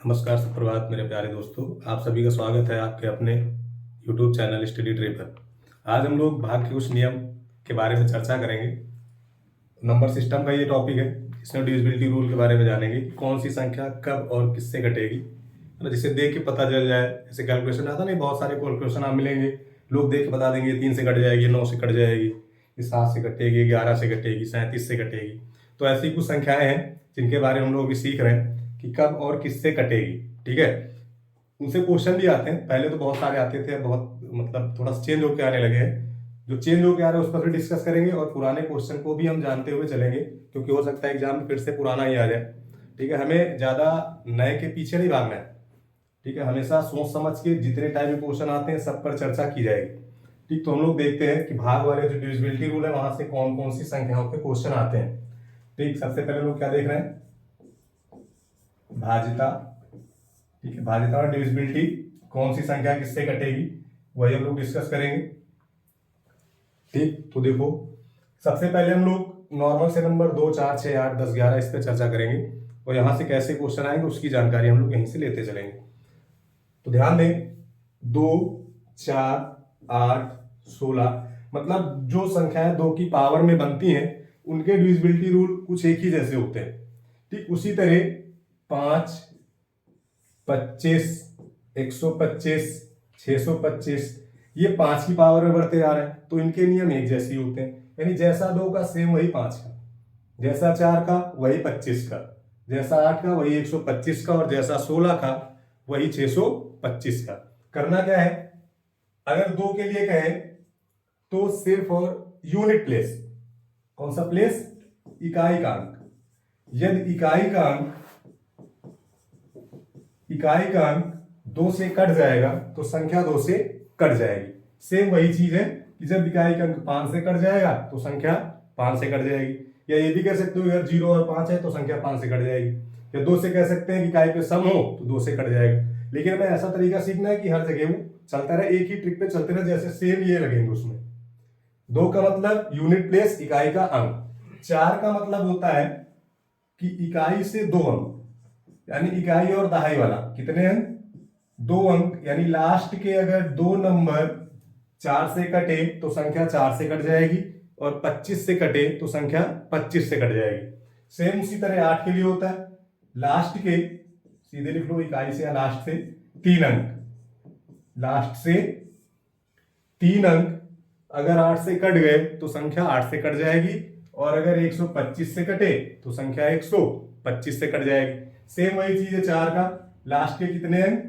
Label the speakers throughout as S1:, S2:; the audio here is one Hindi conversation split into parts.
S1: नमस्कार, सुप्रभात मेरे प्यारे दोस्तों। आप सभी का स्वागत है आपके अपने YouTube चैनल स्टडी ट्री पर। आज हम लोग भाग के कुछ नियम के बारे में चर्चा करेंगे। नंबर सिस्टम का ये टॉपिक है। इसमें डिविजिबिलिटी रूल के बारे में जानेंगे कि कौन सी संख्या कब और किससे घटेगी, मतलब जिसे देख के पता चल जाए। जैसे कैलकुलेशन आता नहीं, बहुत सारे कैलकुलेशन आप मिलेंगे, लोग देख के बता देंगे 3 से कट जाएगी, 9 से कट जाएगी, 7 से कटेगी, 11 से कटेगी, 37 से कटेगी। तो ऐसी कुछ संख्याएं हैं जिनके बारे में हम लोग भी सीख रहे हैं कि कब और किससे कटेगी। ठीक है, उनसे क्वेश्चन भी आते हैं। पहले तो बहुत सारे आते थे, बहुत मतलब थोड़ा चेंज होकर आने लगे हैं। जो चेंज होकर आ रहे हैं उस पर भी डिस्कस करेंगे और पुराने क्वेश्चन को भी हम जानते हुए चलेंगे, क्योंकि हो सकता है एग्जाम में फिर से पुराना ही आ जाए। ठीक है, हमें ज्यादा नए के पीछे नहीं भागना है। ठीक है, हमेशा सोच समझ के जितने टाइप के क्वेश्चन आते हैं सब पर चर्चा की जाएगी। ठीक, तो हम लोग देखते हैं कि भाग वाले जो डिविजिबिलिटी रूल है वहां से कौन कौन सी संख्याओं के क्वेश्चन आते हैं। ठीक, सबसे पहले लोग क्या देख रहे हैं, भाज्यता। ठीक है, भाज्यता और डिविजिबिलिटी, कौन सी संख्या किससे कटेगी, वही हम लोग डिस्कस करेंगे। ठीक, तो देखो सबसे पहले हम लोग नॉर्मल से नंबर 2, 4, 6, 8, 10, 11 इस पे चर्चा करेंगे और यहां से कैसे क्वेश्चन आएंगे उसकी जानकारी हम लोग यहीं से लेते चलेंगे। तो ध्यान दें, 2, 4, 8, 16, मतलब जो संख्याएं 2 की पावर में बनती हैं उनके डिविजिबिलिटी रूल कुछ एक ही जैसे होते हैं। ठीक, उसी तरह 5, 25, 125, 625 ये 5 की पावर में बढ़ते जा रहे हैं, तो इनके नियम एक जैसे ही होते हैं। यानी जैसा 2 का सेम वही 5 का, जैसा 4 का वही 25 का, जैसा 8 का वही 125 का, और जैसा 16 का वही 625 का। करना क्या है, अगर 2 के लिए कहें तो सिर्फ और यूनिट प्लेस, कौन सा प्लेस, इकाई का अंक। यदि इकाई का अंक 2 से कट जाएगा तो संख्या 2 से कट जाएगी। सेम वही चीज है कि जब इकाई का अंक 5 से कट जाएगा तो संख्या 5 से कट जाएगी। या ये भी कह सकते हो अगर 0 और 5 है तो संख्या 5 से कट जाएगी। या 2 से कह सकते हैं कि इकाई पे सम हो तो 2 से कट जाएगा। लेकिन हमें ऐसा तरीका सीखना है कि हर जगह वो चलता रहे, एक ही ट्रिक पे चलते रहे, जैसे सेम ये लगेंगे उसमें। 2 का मतलब यूनिट प्लेस, इकाई का अंक। 4 का मतलब होता है कि इकाई से 2 अंक, यानी इकाई और दहाई वाला कितने अंक, 2 अंक। यानी लास्ट के अगर 2 नंबर 4 से कटे तो संख्या 4 से कट जाएगी, और 25 से कटे तो संख्या 25 से कट जाएगी। सेम उसी तरह 8 के लिए होता है, लास्ट के सीधे लिख लो, इकाई से या लास्ट से 3 अंक, लास्ट से 3 अंक अगर 8 से कट गए तो संख्या 8 से कट जाएगी, और अगर 125 से कटे तो संख्या 125 से कट जाएगी। सेम वही चीज है 4 का, लास्ट के कितने अंक,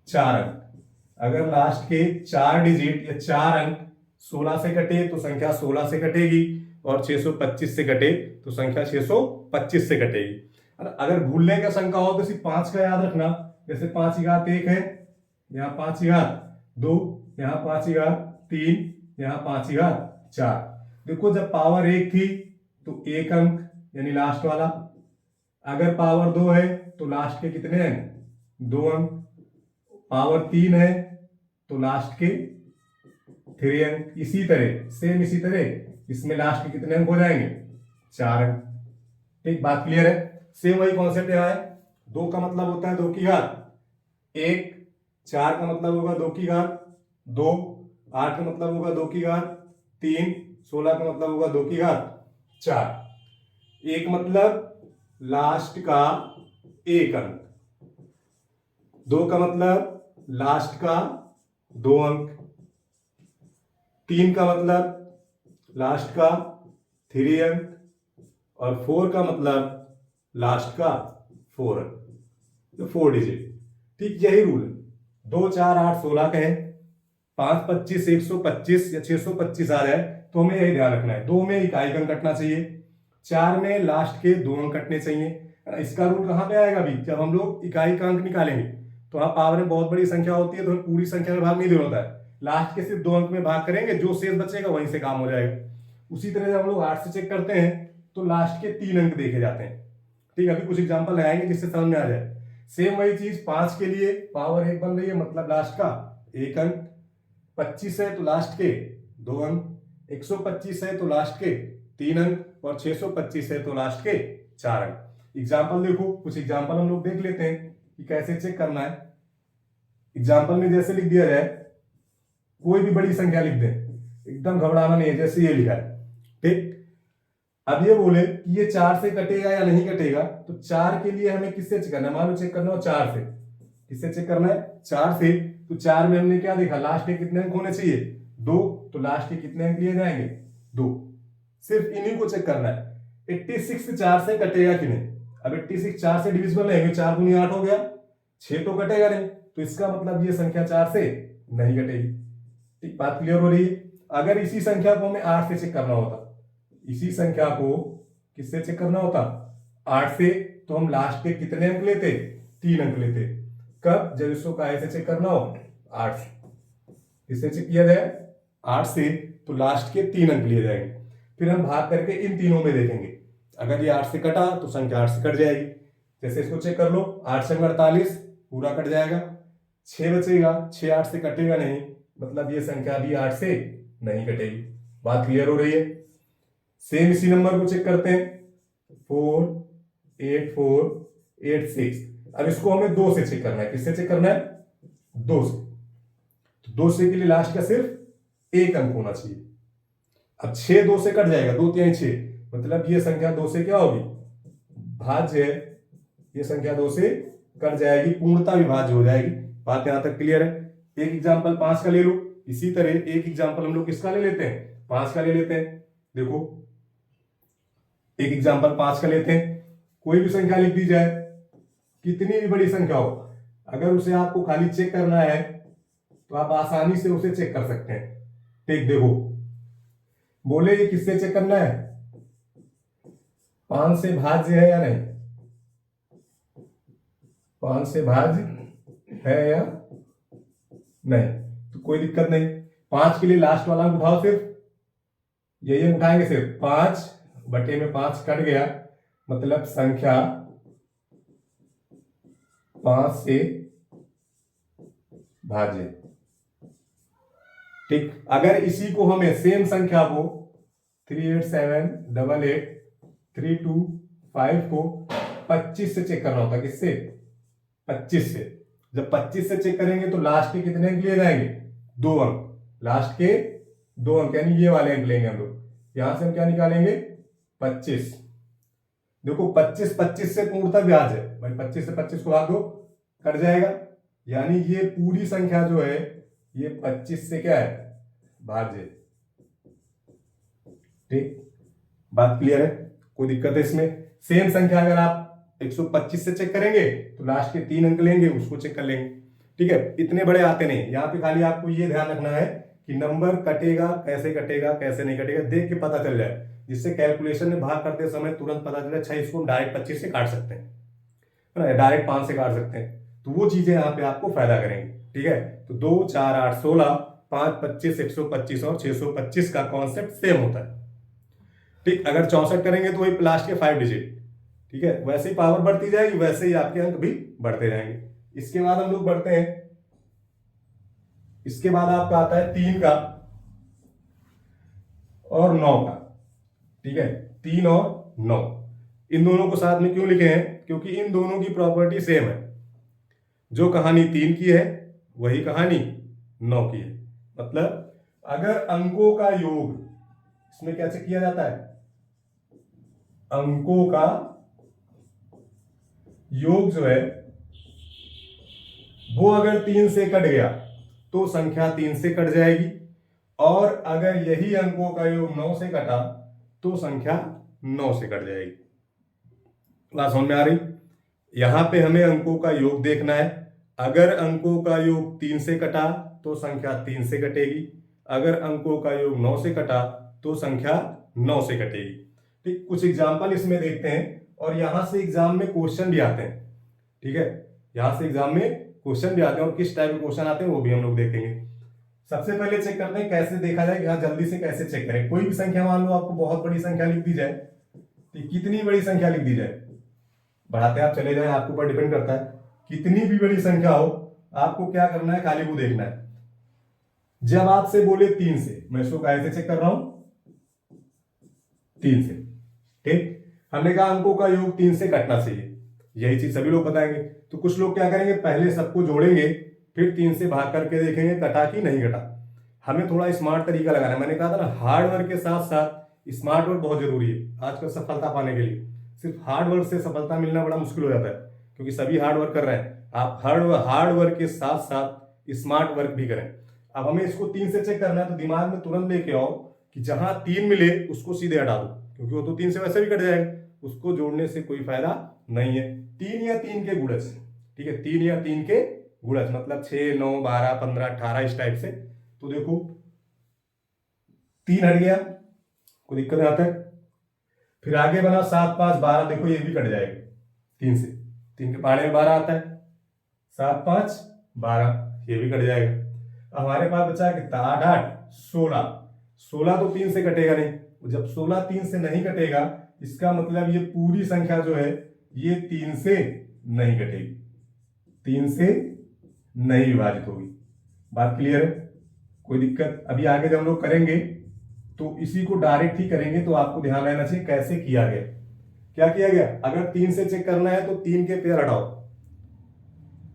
S1: 4 अंक। अगर लास्ट के 4 डिजिट या 4 अंक 16 से कटे तो संख्या 16 से कटेगी, और 625 से कटे तो संख्या 625 से कटेगी। अगर भूलने का शंका हो तो सिर्फ 5 का याद रखना। जैसे 5 की घात 1 है, यहाँ 5 की घात 2, यहाँ 5 की घात 3, यहाँ 5 की घात 4। देखो जब पावर 1 थी तो 1 अंक यानी लास्ट वाला, अगर पावर 2 है तो लास्ट के कितने अंक, 2 अंक, पावर 3 है तो लास्ट के 3 अंक। इसी तरह सेम इसी तरह इसमें लास्ट के कितने अंक हो जाएंगे, 4 अंक। ठीक, बात क्लियर है। सेम वही कॉन्सेप्ट यहाँ है। 2 का मतलब होता है 2 की घात 1, 4 का मतलब होगा 2 की घात 2, 8 का मतलब होगा 2 की घात 3, 16 का मतलब होगा 2 की घात 4। एक मतलब लास्ट का 1 अंक, 2 का मतलब लास्ट का 2 अंक, 3 का मतलब लास्ट का 3 अंक, और 4 का मतलब लास्ट का 4 अंक, तो 4 डिजिट। ठीक, यही रूल है। 2, 4, 8, 16 कहें, 5, 25, 125 या 625 आ जाए तो हमें यही ध्यान रखना है, 2 में इकाई का अंक कटना चाहिए, 4 में लास्ट के 2 अंक कटने चाहिए। इसका रूल कहां पे आएगा, अभी जब हम लोग इकाई का अंक निकालेंगे तो वहां पावर में बहुत बड़ी संख्या होती है तो हमें पूरी संख्या में भाग नहीं देना होता है, लास्ट के सिर्फ 2 अंक में भाग करेंगे, जो शेष बचेगा वहीं से काम हो जाएगा। उसी तरह जब हम लोग 8 से चेक करते हैं तो लास्ट के 3 अंक देखे जाते हैं। ठीक, अभी कुछ एग्जांपल लगाएंगे जिससे समझ में आ जाए। सेम वही चीज 5 के लिए पावर 1 बन रही है, मतलब लास्ट का 1 अंक, 25 है तो लास्ट के 2 अंक, 125 है तो लास्ट के 3 अंक, और 625 है तो लास्ट के 4 अंक। एग्जाम्पल देखो, कुछ एग्जाम्पल हम लोग देख लेते हैं कि कैसे चेक करना है। एग्जाम्पल में जैसे लिख दिया जाए, कोई भी बड़ी संख्या लिख दें, एकदम घबराना नहीं है, जैसे ये लिखा है, ठीक। अब ये बोले कि ये 4 से कटेगा या नहीं कटेगा, तो 4 के लिए हमें किससे चेक करना है, मान लो चेक करना हो 4 से, किससे चेक करना है, 4 से। तो 4 में हमने क्या देखा, लास्ट के कितने अंक होने चाहिए, 2, तो लास्ट के कितने अंक लिए जाएंगे, 2। सिर्फ इन्हीं को चेक करना है। 86 4 से कटेगा कि नहीं। अब 86 4 से डिविजिबल है, 4 दूनी 8 हो गया, 6 तो कटेगा नहीं, तो इसका मतलब ये संख्या 4 से नहीं कटेगी। ठीक, बात क्लियर हो रही है। अगर इसी संख्या को हमें 8 से चेक करना होता, इसी संख्या को किससे चेक करना होता, 8 से, तो हम लास्ट के कितने अंक लेते, 3 अंक लेते। कब, जब इसको काय से चेक करना हो, 8 से। किससे चेक किया जाए, 8 से, तो लास्ट के 3 अंक लिए जाएंगे। फिर हम भाग करके इन तीनों में देखेंगे, अगर ये 8 से कटा तो संख्या 8 से कट जाएगी। जैसे इसको चेक कर लो, 8 से 48 पूरा कट जाएगा, 6 बचेगा, 6 8 से कटेगा नहीं, मतलब ये संख्या भी 8 से नहीं कटेगी। बात क्लियर हो रही है। सेम इसी नंबर को चेक करते हैं, 4 8 4 8 6। अब इसको हमें 2 से चेक करना है, किससे चेक करना है, 2 से। तो 2 से के लिए लास्ट का सिर्फ 1 अंक होना चाहिए। अब 6 2 से कट जाएगा, 2 3 6, मतलब ये संख्या 2 से क्या होगी, भाज्य है। ये संख्या 2 से कट जाएगी, पूर्णता विभाज्य हो जाएगी। बात यहां तक क्लियर है। एक एग्जांपल 5 का ले लो, इसी तरह एक एग्जांपल हम लोग किसका ले लेते हैं, 5 का ले लेते हैं। देखो, एक एग्जांपल 5 का लेते हैं। कोई भी संख्या लिख दी जाए, कितनी भी बड़ी संख्या हो, अगर उसे आपको खाली चेक करना है तो आप आसानी से उसे चेक कर सकते हैं। ठीक, देखो, बोले ये किससे चेक करना है, 5 से भाज्य है या नहीं, 5 से भाज्य है या नहीं, तो कोई दिक्कत नहीं। 5 के लिए लास्ट वाला अंक उठाओ, सिर्फ यही उठाएंगे, सिर्फ 5 बटे में 5 कट गया, मतलब संख्या 5 से भाज्य। ठीक, अगर इसी को हमें सेम संख्या को 3 8 7 8 8 3 2 5 को 25 से चेक करना होता, किससे, 25 से। जब 25 से चेक करेंगे तो लास्ट के कितने अंक लिए जाएंगे, 2 अंक, लास्ट के 2 अंक, यानी ये वाले अंक लेंगे हम लोग। यहां से हम क्या निकालेंगे, 25। देखो 25 25 से पूर्णता व्याज है भाई, 25 से 25 को भाग दो, कट जाएगा, यानी ये पूरी संख्या जो है ये 25 से क्या है, भाज्य। ठीक, बात क्लियर है, कोई दिक्कत है इसमें। सेम संख्या अगर आप 125 से चेक करेंगे तो लास्ट के 3 अंक लेंगे, उसको चेक कर लेंगे। ठीक है, इतने बड़े आते नहीं। यहाँ पे खाली आपको ये ध्यान रखना है कि नंबर कटेगा कैसे नहीं कटेगा, देख के पता चल जाए, जिससे कैलकुलेशन में भाग करते समय तुरंत पता चले, अच्छा इसको डायरेक्ट 25 से काट सकते हैं, है ना, डायरेक्ट 5 से काट सकते हैं, तो वो चीजें यहाँ पे आपको फायदा करेंगे। ठीक है, तो 2 4 8 16, 5 25 125 और 625 का कॉन्सेप्ट सेम होता है। ठीक, अगर 64 करेंगे तो वही लास्ट के 5 डिजिट। ठीक है, वैसे ही पावर बढ़ती जाएगी, वैसे ही आपके अंक भी बढ़ते जाएंगे। इसके बाद हम लोग बढ़ते हैं, इसके बाद आपका आता है 3 का और 9 का। ठीक है, 3 और 9, इन दोनों को साथ में क्यों लिखे हैं, क्योंकि इन दोनों की प्रॉपर्टी सेम है। जो कहानी 3 की है वही कहानी 9 की है। मतलब अगर अंकों का योग, इसमें क्या चेक किया जाता है, अंकों का योग जो है वो अगर 3 से कट गया तो संख्या 3 से कट जाएगी, और अगर यही अंकों का योग 9 से कटा तो संख्या 9 से कट जाएगी। बात समझ में आ रही। यहां पे हमें अंकों का योग देखना है। अगर अंकों का योग 3 से कटा तो संख्या 3 से कटेगी, अगर अंकों का योग 9 से कटा तो संख्या 9 से कटेगी। ठीक, कुछ एग्जाम्पल इसमें देखते हैं, और यहां से एग्जाम में क्वेश्चन भी आते हैं। ठीक है, यहां से एग्जाम में क्वेश्चन भी आते हैं, और किस टाइप के क्वेश्चन आते हैं वो भी हम लोग देखेंगे। सबसे पहले चेक करते हैं कैसे देखा जाए, यहां जल्दी से कैसे चेक करें। कोई भी संख्या, मान लो आपको बहुत बड़ी संख्या लिख दी जाए, तो कितनी बड़ी संख्या लिख दी जाए, बढ़ाते आप चले जाए, आपके ऊपर डिपेंड करता है। कितनी भी बड़ी संख्या हो, आपको क्या करना है, खाली वो देखना है। जब आपसे बोले 3 से, मैं इसको कैसे चेक कर रहा हूं, 3 से। ठीक, हमने कहा अंकों का योग 3 से कटना चाहिए, यही चीज सभी लोग बताएंगे। तो कुछ लोग क्या करेंगे, पहले सबको जोड़ेंगे, फिर 3 से भाग करके देखेंगे कटा कि नहीं कटा। हमें थोड़ा स्मार्ट तरीका लगाना है। मैंने कहा था ना, हार्ड वर्क के साथ साथ स्मार्ट वर्क बहुत जरूरी है आजकल सफलता पाने के लिए। सिर्फ हार्ड वर्क से सफलता मिलना बड़ा मुश्किल हो जाता है, क्योंकि सभी हार्ड वर्क कर रहे हैं। आप हार्ड वर्क के साथ साथ स्मार्ट वर्क भी करें। अब हमें इसको 3 से चेक करना है, तो दिमाग में तुरंत लेके आओ कि जहां 3 मिले उसको सीधे हटा दो, क्योंकि वो तो 3 से वैसे भी कट जाएगा, उसको जोड़ने से कोई फायदा नहीं है। 3 या 3 के गुणज, ठीक है, 3 या 3 के गुणज मतलब 6, 9, 12, 15, 18 इस टाइप से। तो देखो 3 हट गया, कोई दिक्कत नहीं आता है। फिर आगे बना 7, 5, 12, देखो ये भी कट जाएगा 3 से, 3 के पहाड़े में 12 आता है, 7, 5, 12 ये भी कट जाएगा। हमारे पास बचा कितना, 8, 8, 16। 16 तो 3 से कटेगा नहीं, जब 16 3 से नहीं कटेगा, इसका मतलब ये पूरी संख्या जो है ये 3 से नहीं कटेगी, 3 से नहीं विभाजित होगी। बात क्लियर है? कोई दिक्कत? अभी आगे जब हम लोग करेंगे तो इसी को डायरेक्ट ही करेंगे, तो आपको ध्यान रहना चाहिए कैसे किया गया। क्या किया गया, अगर 3 से चेक करना है तो 3 के पेयर हटाओ,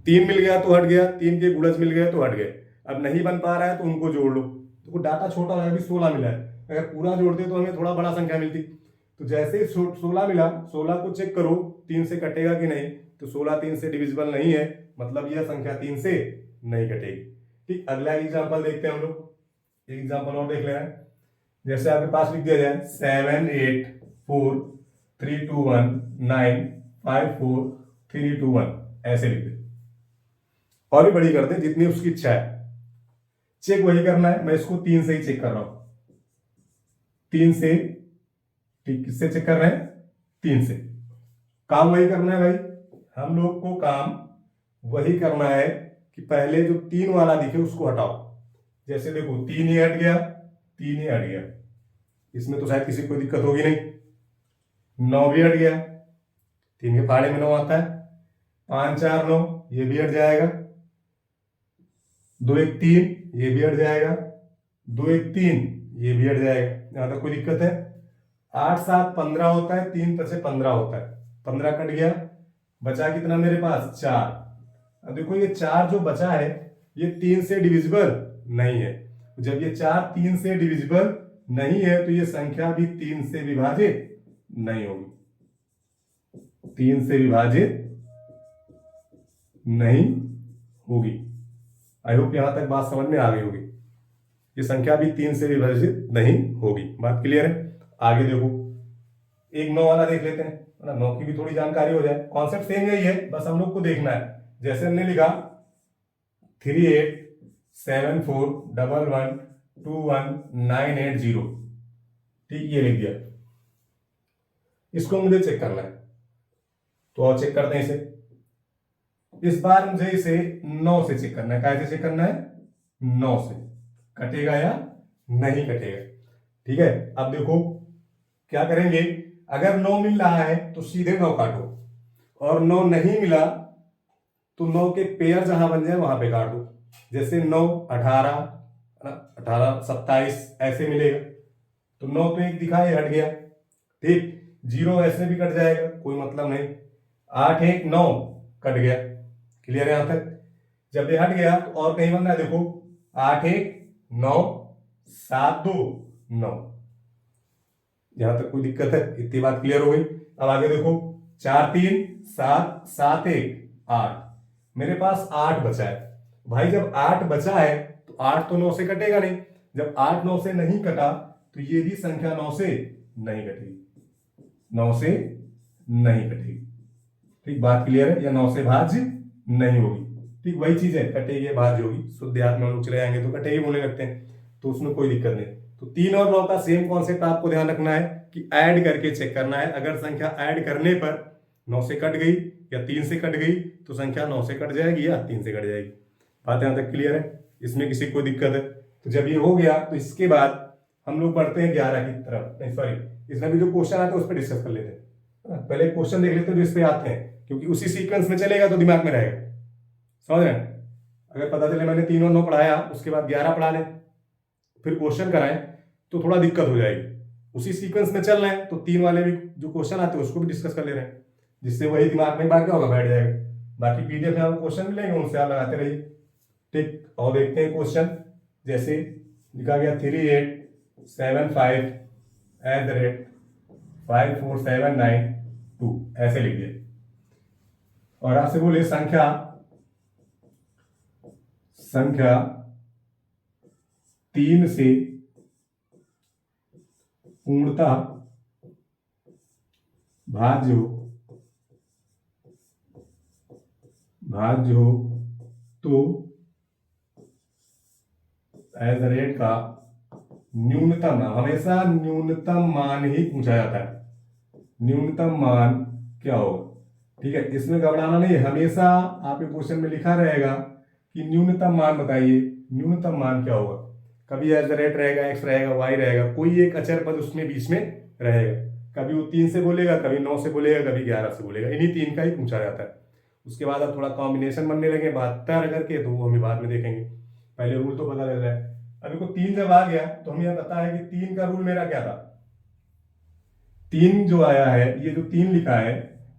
S1: 3 मिल गया तो हट गया, 3 के गुणज मिल गए तो हट गए। अब नहीं बन पा रहा है तो उनको जोड़ लो। तो डाटा छोटा है, अभी 16 मिला है, अगर पूरा जोड़ते तो हमें थोड़ा बड़ा संख्या मिलती। तो जैसे ही 16 मिला, 16 को चेक करो 3 से कटेगा कि नहीं, तो 16 3 से डिविजिबल नहीं है, मतलब यह संख्या 3 से नहीं कटेगी। ठीक, अगला एग्जाम्पल देखते हैं हम लोग। एक एग्जाम्पल और देख लेना है। जैसे आपके पास लिख दिया जाए 7, 8, 4, 3, 2, 1, 9, 5, 4, 3, 2, 1, ऐसे लिख दे, और भी बड़ी कर दे जितनी उसकी इच्छा है। चेक वही करना है, मैं इसको 3 से ही चेक कर रहा हूं, 3 से। ठीक, किससे चेक कर रहे हैं, 3 से। काम वही करना है भाई, हम लोग को काम वही करना है कि पहले जो 3 वाला दिखे उसको हटाओ। जैसे देखो 3 ही हट गया, 3 ही हट गया, इसमें तो शायद किसी को दिक्कत होगी नहीं। 9 भी हट गया, 3 के पहाड़े में 9 आता है, 5, 4, 9 ये भी हट जाएगा, 2, 1, 3 ये भी हट जाएगा, 2, 1, 3 ये भी हट जाएगा। यहां तक कोई दिक्कत है? 8, 7, 15 होता है, 3 5 15 होता है, 15 कट गया, बचा कितना मेरे पास, 4। अब देखो ये 4 जो बचा है ये 3 से डिविजिबल नहीं है। जब ये 4 3 से डिविजिबल नहीं है तो ये संख्या भी 3 से विभाजित नहीं होगी, 3 से विभाजित नहीं होगी। आई होप यहां तक बात समझ में आ गई होगी। ये संख्या भी 3 से विभाजित नहीं होगी। बात क्लियर है? आगे देखो, एक 9 वाला देख लेते हैं, ना 9 की भी थोड़ी जानकारी हो जाए। कॉन्सेप्ट सेम यही है, बस हम लोग को देखना है। जैसे हमने लिखा 3, 8, 7, 4, 1, 1, 2, 1, 9, 8, 0, ठीक, ये लिख दिया। इसको मुझे चेक करना है, तो और चेक करते हैं इसे। इस बार मुझे इसे 9 से चेक करना है। कैसे चेक करना है? 9 से कटेगा या नहीं कटेगा। ठीक है, अब देखो क्या करेंगे, अगर 9 मिल रहा है तो सीधे 9 काटो, और 9 नहीं मिला तो 9 के पेयर जहां बन जाए वहां पे काट दो। जैसे 9, 18, 18, 27 ऐसे मिलेगा, तो 9 तो एक दिखा, ये हट गया। ठीक, 0 ऐसे भी कट जाएगा, कोई मतलब नहीं। 8, 1, 9 कट गया। क्लियर है यहां तक? जब ये हट गया तो और कहीं बनना है, देखो 8, 1, 9, 7, 2, 9। यहां तक कोई दिक्कत है? इतनी बात क्लियर हो गई। अब आगे देखो 4, 3, 7, 7, 1, 8। मेरे पास 8 बचा है भाई। जब 8 बचा है तो 8 तो 9 से कटेगा नहीं। जब 8 9 से नहीं कटा तो ये भी संख्या 9 से नहीं कटेगी, 9 से नहीं कटेगी। ठीक, बात क्लियर है? या 9 से भाज्य नहीं होगी। ठीक, वही चीज है, कटेगी या भाज्य होगी। शुद्ध देहात में हम लोग चले जाएंगे तो कटेगी बोलने लगते हैं, तो उसमें कोई दिक्कत नहीं। तो 3 और 9 का सेम कॉन्सेप्ट आपको ध्यान रखना है कि ऐड करके चेक करना है। अगर संख्या ऐड करने पर 9 से कट गई या 3 से कट गई तो संख्या 9 से कट जाएगी या 3 से कट जाएगी। बात यहां तक क्लियर है? इसमें किसी को दिक्कत है? तो जब ये हो गया तो इसके बाद हम लोग बढ़ते हैं 11 की तरफ। नहीं सॉरी, इसमें भी जो क्वेश्चन आते हैं उस पर डिस्कस कर लेते हैं। पहले क्वेश्चन देख लेते हैं जो इस पे आते हैं, क्योंकि उसी सीक्वेंस में चलेगा तो दिमाग में रहेगा। समझ रहे हैं? अगर पता चले मैंने 3 और 9 पढ़ाया, उसके बाद 11 पढ़ा लें, फिर क्वेश्चन कराएं तो थोड़ा दिक्कत हो जाएगी। उसी सीक्वेंस में चल रहे हैं, तो 3 वाले भी जो क्वेश्चन आते हैं उसको भी डिस्कस कर ले रहे हैं, जिससे वही दिमाग में बाकी होगा, बैठ जाएगा। बाकी पीडीएफ में आपको क्वेश्चन मिलेंगे, उनसे आप लगाते रहिए। ठीक, और देखते हैं क्वेश्चन। जैसे लिखा गया 3875@54792, ऐसे लिखिए। और आपसे बोले संख्या 3 से पूर्णतः भाज्य हो तो एज रेट का न्यूनतम, हमेशा न्यूनतम मान ही पूछा जाता है। न्यूनतम मान क्या होगा? ठीक है, इसमें घबराना नहीं है, हमेशा आपके क्वेश्चन में लिखा रहेगा कि न्यूनतम मान बताइए। न्यूनतम मान क्या होगा? कभी एज रेट रहेगा, एक्स रहेगा, वाई रहेगा, कोई एक अचर पद उसमें बीच में रहेगा। कभी वो 3 से बोलेगा, कभी 9 से बोलेगा, कभी 11 से बोलेगा। इन्हीं 3 का ही पूछा जाता है। उसके बाद अब थोड़ा कॉम्बिनेशन बनने लगे 72 करके, तो वो हमें बाद में देखेंगे, पहले रूल तो पता लग रहा है। अभी को 3 जब आ गया तो हमें पता है कि 3 का रूल मेरा क्या था। 3 जो आया है, ये जो 3 लिखा है,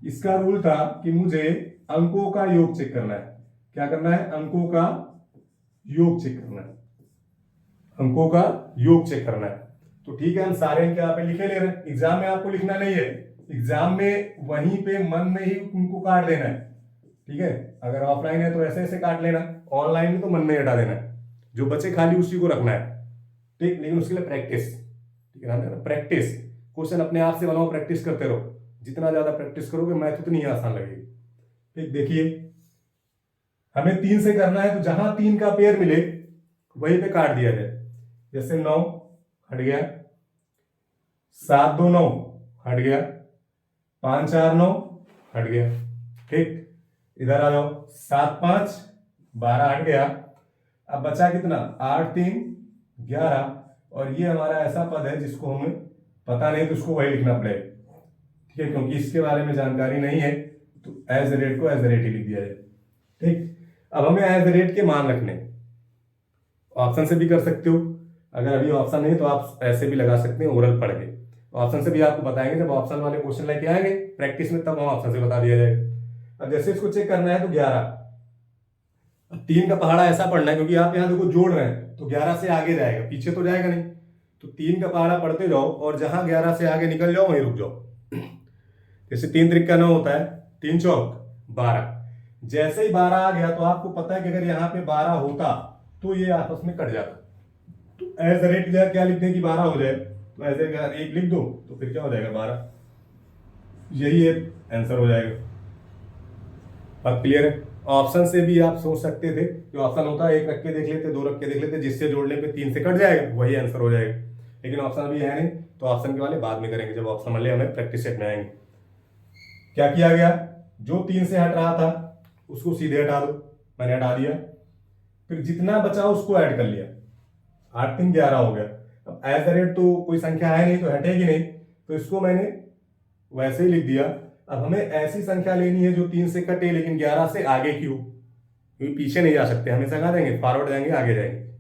S1: इसका रूल था कि मुझे अंकों का योग चेक करना है। क्या करना है? अंकों का योग चेक करना है। अंकों का योग चेक करना है। तो ठीक है, हम सारे अंक यहाँ पे लिखे ले रहे हैं। एग्जाम में आपको लिखना नहीं है, एग्जाम में वहीं पे मन में ही उनको काट देना है। ठीक है, अगर ऑफलाइन है तो ऐसे ऐसे काट लेना, ऑनलाइन में तो मन में हटा देना है, जो बचे खाली उसी को रखना है। ठीक, लेकिन उसके लिए प्रैक्टिस, ठीक है ना, प्रैक्टिस। क्वेश्चन अपने आप से बनाओ, प्रैक्टिस करते रहो। जितना ज्यादा प्रैक्टिस करोगे मैथ उतनी ही आसान लगेगी। ठीक, देखिए हमें 3 से करना है, तो जहां 3 का पेयर मिले वहीं पे काट दिया जाए। जैसे 9 हट गया, 7 2 9 हट गया, 5 4 9 हट गया। ठीक, इधर आ जाओ, 7 5 12 हट गया। अब बचा कितना? 8 3 11। और ये हमारा ऐसा पद है जिसको हमें पता नहीं, तो उसको वही लिखना पड़ेगा। ठीक है, क्योंकि इसके बारे में जानकारी नहीं है, तो एज रेट को एज रेट ही लिख दिया जाए। ठीक, अब हमें एज रेट के मान रखने, ऑप्शन से भी कर सकते हो। अगर अभी ऑप्शन नहीं तो आप ऐसे भी लगा सकते हैं ओरल पढ़ के। ऑप्शन से भी आपको बताएंगे, जब ऑप्शन वाले क्वेश्चन लेके आएंगे प्रैक्टिस में, तब हम ऑप्शन से बता दिया जाएगा। अब जैसे इसको चेक करना है तो 11, 3 का पहाड़ा ऐसा पढ़ना है, क्योंकि आप यहाँ देखो जोड़ रहे हैं, तो 11 से आगे जाएगा, पीछे तो जाएगा नहीं। तो 3 का पहाड़ा पढ़ते जाओ, और जहां 11 से आगे निकल जाओ वहीं रुक जाओ। जैसे 3 3 का 9 होता है, 3 चौक 12। जैसे ही 12 आ गया तो आपको पता है कि अगर यहाँ पे 12 होता तो ये आपस में कट जाता। तो एज रेट क्या लिख दें कि 12 हो जाए, तो ऐसे एक लिख दो, तो फिर क्या हो जाएगा 12, यही आंसर हो जाएगा। अब क्लियर है? ऑप्शन से भी आप सोच सकते थे कि ऑप्शन होता है 1 रख के देख लेते, 2 रख के देख लेते, जिससे जोड़ने पे 3 से कट जाएगा, वही आंसर हो जाएगा। लेकिन ऑप्शन अभी है नहीं, तो ऑप्शन के वाले बाद में करेंगे, जब ऑप्शन वाले हमें प्रैक्टिस सेट में आएंगे। क्या किया गया? जो 3 से हट रहा था उसको सीधे हटा दो, मैंने हटा दिया। फिर जितना बचा उसको ऐड कर लिया, 8 3 11 हो गया। अब एज द रेट तो कोई संख्या है नहीं, तो हटेगी नहीं, तो इसको मैंने वैसे ही लिख दिया। अब हमें ऐसी संख्या लेनी है जो 3 से कटे लेकिन 11 से आगे की हो, क्योंकि पीछे नहीं जा सकते, हमेशा कहाँ जाएंगे? फॉरवर्ड जाएंगे, आगे जाएंगे।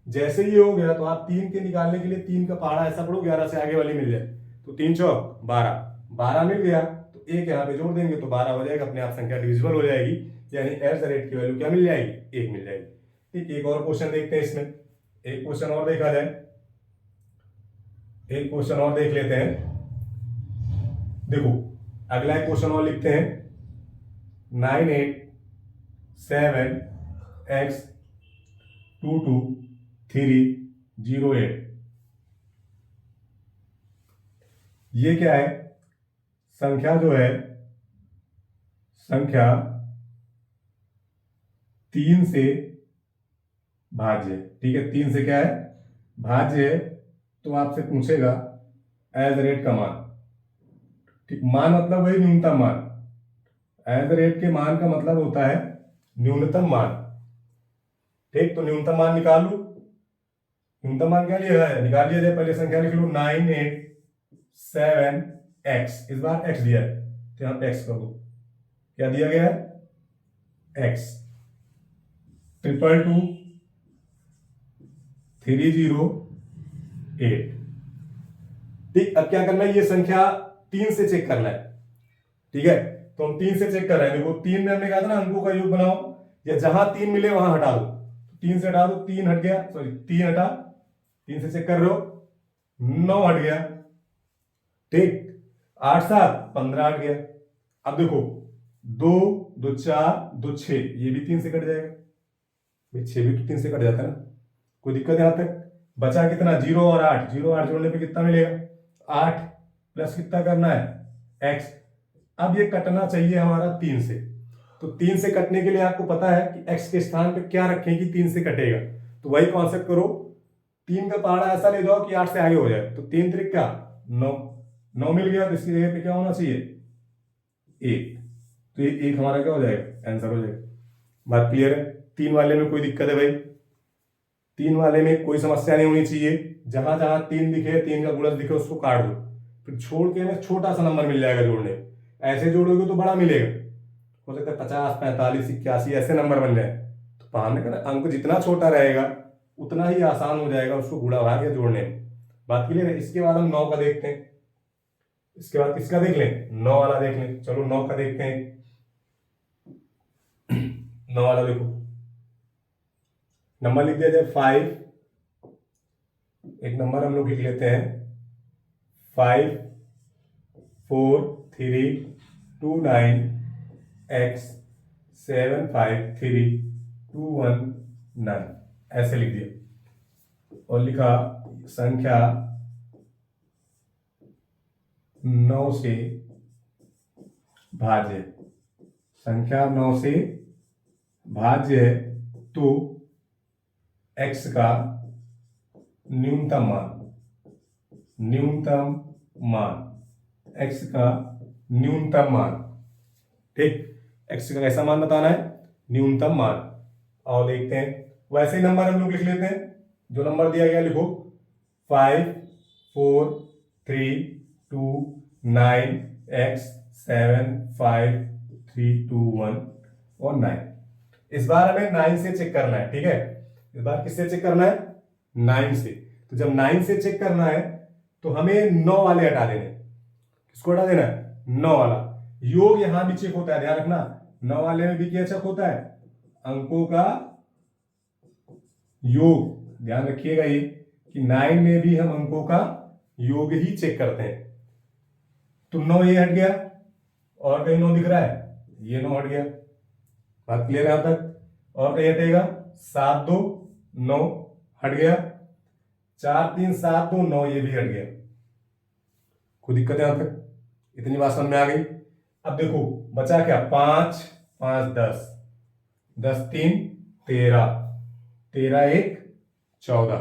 S1: जैसे ही हो गया तो आप 3 के निकालने के लिए 3 का पहाड़ा ऐसा पढ़ो 11 से आगे वाली मिल जाए, तो 3 चौक 12, 12 मिल गया तो एक यहाँ पे जोड़ देंगे तो 12 हो जाएगा, अपने आप संख्या डिविजिबल हो जाएगी, यानी एज द रेट की वैल्यू क्या मिल जाएगी? 1 मिल जाएगी। ठीक, एक और क्वेश्चन देखते हैं इसमें, एक क्वेश्चन और देखा जाए, एक क्वेश्चन और देख लेते हैं। देखो अगला एक क्वेश्चन और लिखते हैं, 987x220308। ये क्या है? संख्या जो है, संख्या 3 से भाज्य है। ठीक है, 3 से क्या है? भाज्य है। तो आपसे पूछेगा एज रेट का मान। ठीक, मान मतलब वही न्यूनतम मान। एज रेट के मान का मतलब होता है न्यूनतम मान। ठीक, तो न्यूनतम मान निकाल लो। न्यूनतम मान क्या लिया है? निकाल लिया जाए, पहले संख्या लिख लो 987x, इस बार x दिया है तो यहां पे x कर दो। क्या दिया गया है? x 222 308। ठीक, अब क्या करना है, ये संख्या 3 से चेक करना है। ठीक है, तो हम 3 से चेक कर रहे हैं। देखो 3 में हमने कहा था ना अंकों का योग बनाओ, या जहां 3 मिले वहां हटा दो। 3 से हटा दो, 3 हट गया, सॉरी 3 हटा, 3 से चेक कर रहे हो, 9 हट गया। ठीक, 8 7 15 हट गया। अब देखो 2 2 4 2 6, ये भी 3 से कट जाएगा भाई, 6 भी तो 3 से कट जाता है ना, कोई दिक्कत यहां तक। बचा कितना, 0 और 8, 0 8 जोड़ने पे कितना मिलेगा, 8 प्लस कितना करना है, x। अब ये कटना चाहिए हमारा 3 से, तो 3 से कटने के लिए आपको पता है कि x के स्थान पे क्या रखें कि 3 से कटेगा। तो वही कॉन्सेप्ट करो, 3 का पहाड़ा ऐसा ले जाओ कि 8 से आगे हो जाए, तो 3 त्रिक क्या 9, 9 मिल गया, तो इसकी जगह पे क्या होना चाहिए 1, तो ये 1 हमारा क्या हो जाएगा, आंसर हो जाएगा। बात क्लियर है। 3 वाले में कोई दिक्कत है भाई, 3 वाले में कोई समस्या नहीं होनी चाहिए। जहां जहां 3 दिखे, 3 का गुणज दिखे, उसको काट दो, फिर छोड़ के हमें छोटा सा नंबर मिल जाएगा जोड़ने। ऐसे जोड़ोगे तो बड़ा मिलेगा, हो सकता है 50 45 81 ऐसे नंबर बन जाए। तो पढ़ने का अंक जितना छोटा रहेगा उतना ही आसान हो जाएगा उसको गुणा भाग या जोड़ने में। बात क्लियर है। इसके बाद हम 9 का देखते हैं, इसके बाद किसका देख लें, 9 वाला देख लें। चलो 9 का देखते हैं। 9 वाला देखो, नंबर लिख दिया जाए 5, एक नंबर हम लोग लिख लेते हैं 5 4 3 2 9 x 7 5 3 2 1 9, ऐसे लिख दिया और लिखा संख्या 9 से भाज्य, संख्या 9 से भाज्य है, तो x का न्यूनतम मान, न्यूनतम मान, x का न्यूनतम मान। ठीक, x का कैसा मान बताना है, न्यूनतम मान। और देखते हैं, वैसे ही नंबर हम लोग लिख लेते हैं, जो नंबर दिया गया लिखो 5 4 3 2 9 x 7 5 3 2 1 और 9। इस बार हमें 9 से चेक करना है। ठीक है, इस बार किससे चेक करना है, 9 से। तो जब 9 से चेक करना है तो हमें 9 वाले हटा देने। किसको हटा देना है, 9 वाला। योग यहां भी चेक होता है, ध्यान रखना, 9 वाले में भी क्या चेक होता है, अंकों का योग। ध्यान रखिएगा ये कि 9 में भी हम अंकों का योग ही चेक करते हैं। तो 9 ये हट गया, और कहीं 9 दिख रहा है, ये 9 हट गया। बात क्लियर है यहां तक। और कहीं हटेगा, 7 2 9 हट गया, 4 3 7 2 9, ये भी हट गया। कोई दिक्कत है यहां तक, इतनी बात समझ में आ गई। अब देखो बचा क्या, 5 5 10 10 3 13 13 1 14,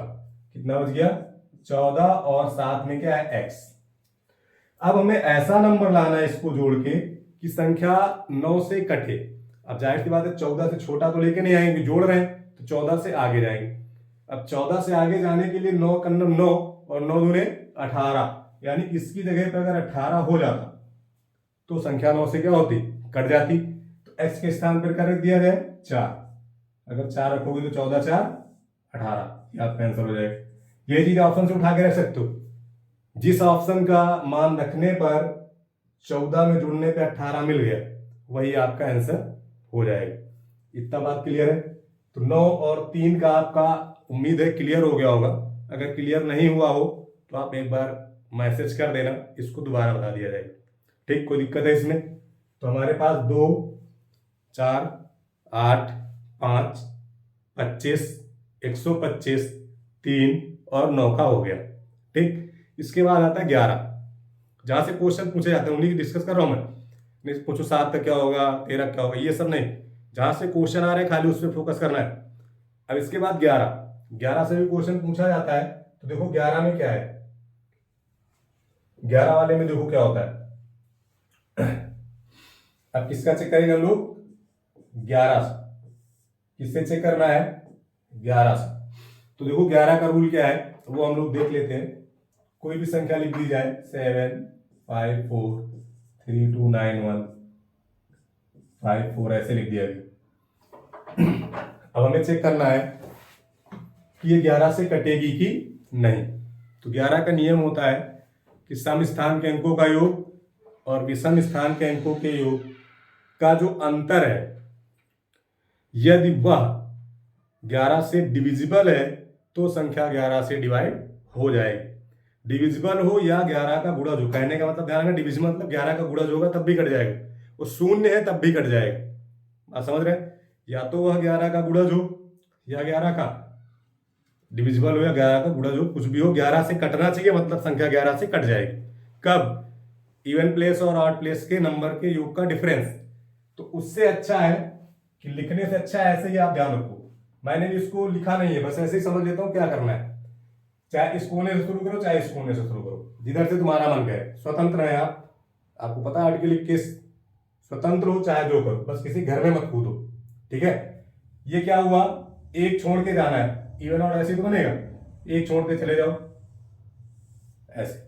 S1: कितना बच गया 14, और साथ में क्या है x। अब हमें ऐसा नंबर लाना है इसको जोड़ के कि संख्या 9 से कटे। अब जाहिर सी बात है 14 से छोटा तो लेके नहीं आएंगे, जोड़ रहे हैं तो 14 से आगे जाएंगे। अब 14 से आगे जाने के लिए 9 कन्नम 9 और 9 दूने 18, यानी इसकी जगह पर अगर 18 हो जाता तो संख्या 9 से क्या होती, कट जाती। तो x के स्थान पर कर दिया गया 4, अगर 4 रखोगे तो 14 4 18, ये आपका आंसर हो जाएगा। ये चीज ऑप्शन से उठा के रख सकते हो, जिस ऑप्शन का मान रखने पर 14 में जुड़ने पे 18 मिल गया वही आपका आंसर हो जाएगा। इतना बात क्लियर है। तो 9 और 3 का आपका उम्मीद है क्लियर हो गया होगा। अगर क्लियर नहीं हुआ हो तो आप एक बार मैसेज कर देना, इसको दोबारा बता दिया जाएगा। ठीक, कोई दिक्कत है इसमें। तो हमारे पास 2 4 8 5 25 125 3 और 9 का हो गया। ठीक, इसके बाद आता है 11, जहां से क्वेश्चन पूछे जाते हैं उन्हीं की डिस्कस कर रहा हूं मैं। नहीं पूछो 7 तक क्या होगा, 13 क्या होगा, ये सब नहीं, जहां से क्वेश्चन आ रहे हैं खाली उस पर फोकस करना है। अब इसके बाद 11 से भी क्वेश्चन पूछा जाता है। तो देखो 11 में क्या है, 11 वाले में देखो क्या होता है। अब किसका चेक करेंगे हम लोग, 11 से। किससे चेक करना है, 11 से। तो देखो 11 का रूल क्या है वो हम लोग देख लेते हैं। कोई भी संख्या लिख दी जाए, 7 5 4 3 2 9 1 5 4, ऐसे लिख दिया गया। अब हमें चेक करना है कि ये 11 से कटेगी कि नहीं। तो 11 का नियम होता है कि कि सम स्थान के अंकों का योग और विषम स्थान के अंकों के योग का जो अंतर है, यदि वह 11 से डिविजिबल है तो संख्या 11 से डिवाइड हो जाएगी। डिविजिबल हो या 11 का गुणज हो, कहने का मतलब ध्यान है, डिविजिबल मतलब 11 का गुणज होगा तब भी कट जाएगा, वो शून्य है तब भी कट जाएगा। आप समझ रहे हैं? या तो वह 11 का गुणज हो या 11 का डिविजिबल हो या 11 का गुणज हो, कुछ भी हो, 11 से कटना चाहिए, मतलब संख्या 11 से कट जाएगी। कब? इवन प्लेस और ऑड प्लेस के नंबर के योग का डिफरेंस। तो उससे अच्छा है कि लिखने से अच्छा है, ऐसे ही आप ध्यान रखो। मैंने भी इसको लिखा नहीं है, बस ऐसे ही समझ लेता हूँ क्या करना है। चाहे इस कोने से शुरू करो चाहे इस कोने से शुरू करो, जिधर से तुम्हारा मन करे, स्वतंत्र है आप। आपको पता है आर्टिकल 21, स्वतंत्र हो चाहे जो करो, बस किसी घर में मत कूदो। ठीक है? ये क्या हुआ, एक छोड़ के जाना है, इवन और ऐसे तो बनेगा, एक छोड़ के चले जाओ ऐसे।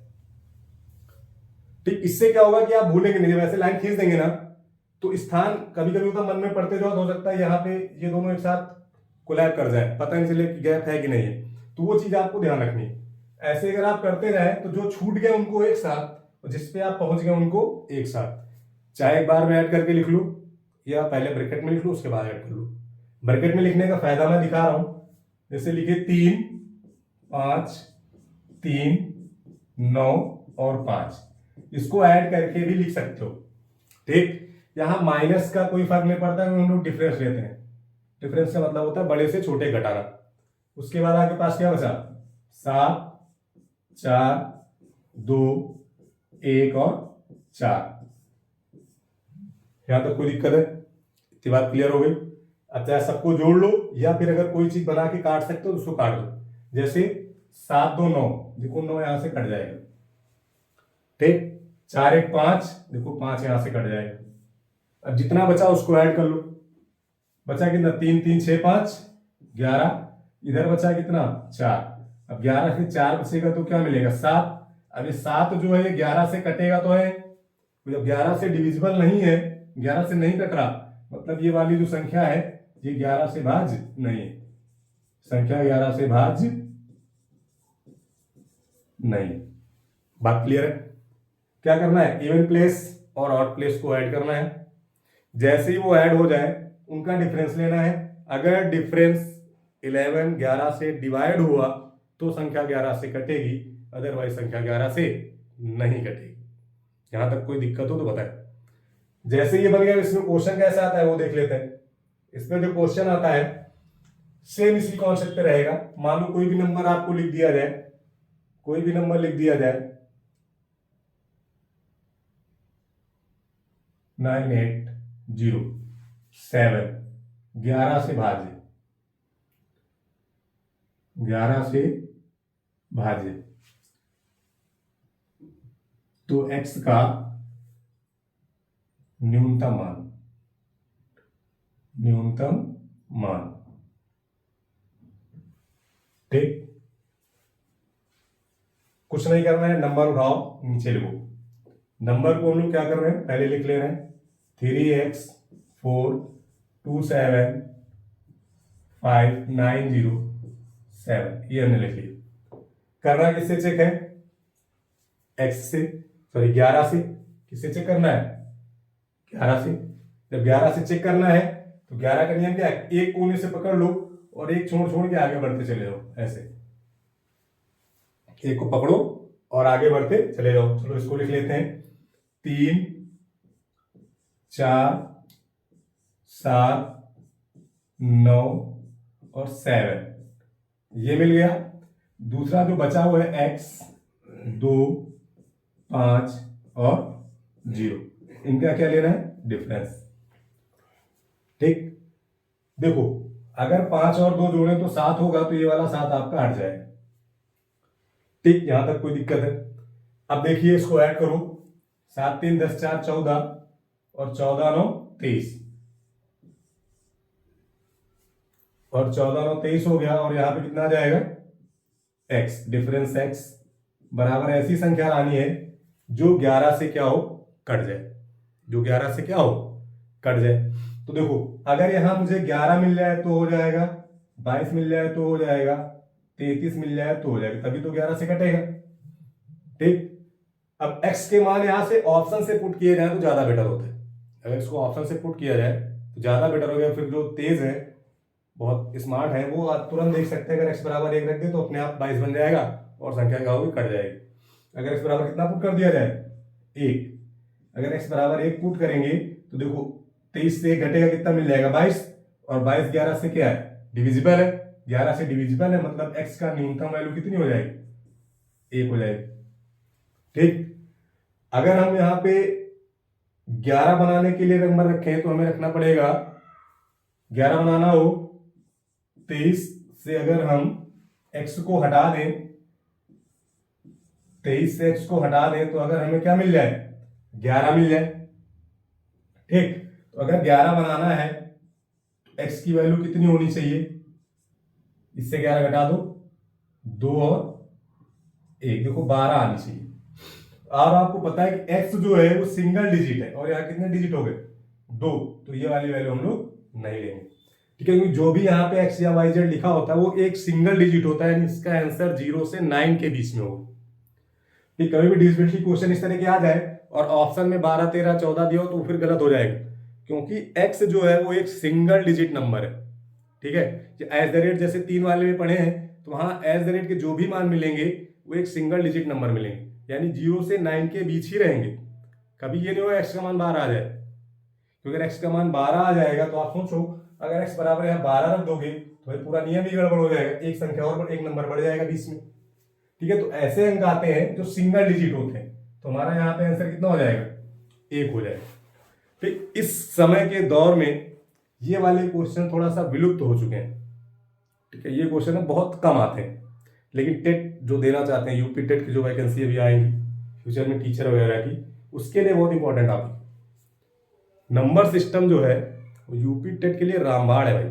S1: ठीक, इससे क्या होगा कि आप भूलेंगे नहीं। जब ऐसे लाइन खींच देंगे ना तो स्थान कभी कभी होता मन में पढ़ते जाओ तो हो सकता है यहाँ पे ये दोनों एक साथ कोलैब कर जाए, पता नहीं चले कि गैप है कि नहीं है, तो वो चीज आपको ध्यान रखनी है। ऐसे अगर आप करते जाए तो जो छूट गए उनको एक साथ और जिस पे आप पहुंच गए उनको एक साथ, चाहे एक बार में ऐड करके लिख लो या पहले ब्रैकेट में लिख लो उसके बाद ऐड कर लो। ब्रैकेट में लिखने का फायदा मैं दिखा रहा हूं, जैसे लिखे 3, 5, 3, 9 और 5, इसको ऐड करके भी लिख सकते हो। ठीक, यहां माइनस का कोई फर्क नहीं पड़ता, हम लोग डिफरेंस लेते हैं। डिफरेंस का मतलब होता है बड़े से छोटे घटाना। उसके बाद आपके पास क्या बचा, 7, 4, 2, 1 और 4। यहां तक कोई दिक्कत है? इतनी बात क्लियर हो गई। अब चाहे सबको जोड़ लो या फिर अगर कोई चीज बना के काट सकते हो तो उसको काट दो। जैसे 7, 2, 9, देखो 9 यहां से कट जाएगा। ठीक, 4, 1, 5, देखो 5 यहां से कट जाएगा। अब जितना बचा उसको ऐड कर लो। बचा कितना, 3, 3, 6, 5, 11। इधर बचा कितना, 4। अब 11 से 4 बचेगा तो क्या मिलेगा, 7। अब ये 7 जो है ये 11 से कटेगा तो है, जब 11 से डिविजिबल नहीं है, 11 से नहीं कट रहा, मतलब ये वाली जो संख्या है ये 11 से भाज्य नहीं है, संख्या 11 से भाज्य नहीं। बात क्लियर है? क्या करना है, इवन प्लेस और ऑड प्लेस को ऐड करना है। जैसे ही वो ऐड हो जाए उनका डिफरेंस लेना है। अगर डिफरेंस 11 से डिवाइड हुआ तो संख्या 11 से कटेगी, अदरवाइज संख्या 11 से नहीं कटेगी। यहां तक कोई दिक्कत हो तो बताएं। जैसे ये बन गया, इसमें क्वेश्चन कैसे आता है वो देख लेते हैं। इसमें जो क्वेश्चन आता है सेम इसी कॉन्सेप्ट पे रहेगा। मान लो कोई भी नंबर आपको लिख दिया जाए, कोई भी नंबर लिख दिया जाए 9807, 11 से भाज्य, 11 से भाज्य, तो x का न्यूनतम मान। ठीक, कुछ नहीं करना है, नंबर उठाओ नीचे लिखो। नंबर को हम लोग क्या कर रहे हैं, पहले लिख ले रहे हैं 3x 4 2 7 5 9 0 7, ये हमने लिख लिया। करना किससे चेक है, x से, सॉरी 11 से। किससे चेक करना है, 11 से। जब 11 से चेक करना है तो 11 का नियम क्या है, एक कोने से पकड़ लो और एक छोड़ छोड़ के आगे बढ़ते चले जाओ। ऐसे एक को पकड़ो और आगे बढ़ते चले जाओ। चलो इसको लिख लेते हैं 3 4 7 9 और 7, ये मिल गया। दूसरा जो बचा हुआ है x 2 5 और 0, इनका क्या लेना है, डिफरेंस। ठीक, देखो अगर 5 और 2 जोड़े तो 7 होगा, तो ये वाला 7 आपका हट जाएगा। ठीक, यहां तक कोई दिक्कत है? अब देखिए इसको ऐड करो, 7 3 10 4 14 और 14 9 23, और 14 9 23 हो गया। और यहां पे कितना आ जाएगा, x, डिफरेंस x बराबर ऐसी संख्या लानी है जो 11 से क्या हो, कट जाए, जो 11 से क्या हो, कट जाए। तो देखो अगर यहां मुझे 11 मिल जाए तो हो जाएगा, 22 मिल जाए तो हो जाएगा, 33 मिल जाए तो हो जाएगा, तभी तो 11 से कटेगा। ठीक, अब x के मान यहां से ऑप्शन से पुट किए जाए तो ज्यादा बेटर होता है। अगर इसको ऑप्शन से पुट किया जाए तो ज्यादा बेटर हो गया। फिर जो तेज है, बहुत स्मार्ट है, वो तुरंत देख सकते हैं अगर x बराबर 1 रख दे तो अपने आप 22 बन जाएगा और संख्या क्या होगी, कट जाएगी। अगर x बराबर कितना पुट कर दिया जाए, 1, अगर x बराबर 1 पुट करेंगे तो देखो 23 से 1 घटेगा, कितना मिल जाएगा, 22, और 22 11 से क्या है, डिविजिबल है, 11 से डिविजिबल है, मतलब x का न्यूनतम वैल्यू कितनी हो जाएगी, 1 हो जाएगी। ठीक, अगर हम यहाँ पे 11 बनाने के लिए नंबर रखें तो हमें रखना पड़ेगा, 11 बनाना हो 23 से अगर हम x को हटा दें, 23 से x को हटा दें तो अगर हमें क्या मिल जाए, 11 मिल जाए। ठीक, तो अगर 11 बनाना है तो x की वैल्यू कितनी होनी चाहिए, इससे 11 घटा दो, 2 और 1, देखो 12 आनी चाहिए। और आपको पता है कि x जो है वो सिंगल डिजिट है और यहाँ कितने डिजिट हो गए, 2, तो ये वाली वैल्यू हम लोग नहीं लेंगे। ठीक है, क्योंकि जो भी यहाँ पे x या y z लिखा होता है वो एक सिंगल डिजिट होता है, यानी इसका आंसर 0 से 9 के बीच में होगा। ठीक, कभी भी डिविजिबिलिटी क्वेश्चन इस तरह के आ जाए और ऑप्शन में 12 13 14 दिया हो तो फिर गलत हो जाएगा, क्योंकि x जो है वो एक सिंगल डिजिट नंबर है। ठीक है, एज द रेट जैसे 3 वाले में पढ़े हैं तो वहां एज द रेट के जो भी मान मिलेंगे वो एक सिंगल डिजिट नंबर मिलेंगे, यानी 0 से 9 के बीच ही रहेंगे। कभी ये नहीं होगा x का मान 12 आ जाए, क्योंकि अगर x का मान 12 आ जाएगा तो आप सोचो अगर x बराबर यहाँ 12 रख दोगे तो भाई पूरा नियम ही गड़बड़ हो जाएगा, एक संख्या और एक नंबर बढ़ जाएगा बीच में। ठीक है, तो ऐसे अंक आते हैं जो सिंगल डिजिट होते हैं, तो हमारा यहाँ पे आंसर कितना हो जाएगा, 1 हो जाएगा। ठीक, इस समय के दौर में ये वाले क्वेश्चन थोड़ा सा विलुप्त हो चुके हैं। ठीक है, ये क्वेश्चन बहुत कम आते हैं, लेकिन टेट जो देना चाहते हैं, यूपी टेट की जो वैकेंसी अभी आएंगी फ्यूचर में टीचर वगैरह की, उसके लिए बहुत इंपॉर्टेंट टॉपिक नंबर सिस्टम जो है वो यूपी टेट के लिए रामबाण है भाई।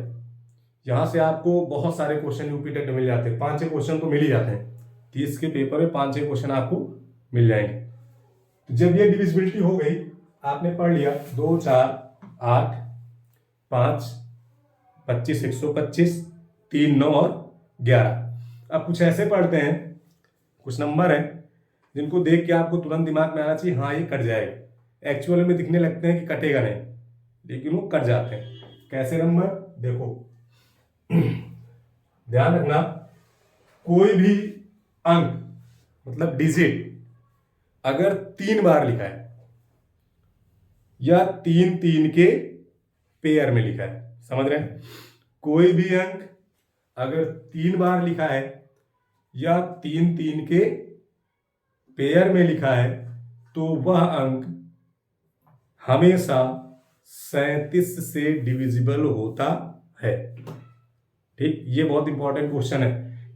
S1: यहाँ से आपको बहुत सारे क्वेश्चन यूपी टेट में मिल जाते हैं, 5-6 क्वेश्चन तो मिल ही जाते हैं, 30 के पेपर में 5-6 क्वेश्चन आपको मिल जाएंगे। तो जब ये डिविजिबिलिटी हो गई, आपने पढ़ लिया 2 4 8 5 25 125 3 9 और 11। अब कुछ ऐसे पढ़ते हैं, कुछ नंबर हैं जिनको देख के आपको तुरंत दिमाग में आना चाहिए हाँ ये कट जाएगा, एक्चुअल में दिखने लगते हैं कि कटेगा नहीं, लेकिन वो कट जाते हैं। कैसे नंबर, देखो ध्यान रखना, कोई भी अंक मतलब डिजिट अगर 3 बार लिखा है या 3 3 के पेयर में लिखा है, समझ रहे हैं, कोई भी अंक अगर 3 बार लिखा है या 3 3 के पेयर में लिखा है तो वह अंक हमेशा 37 से डिविजिबल होता है। ठीक, ये बहुत इंपॉर्टेंट क्वेश्चन है,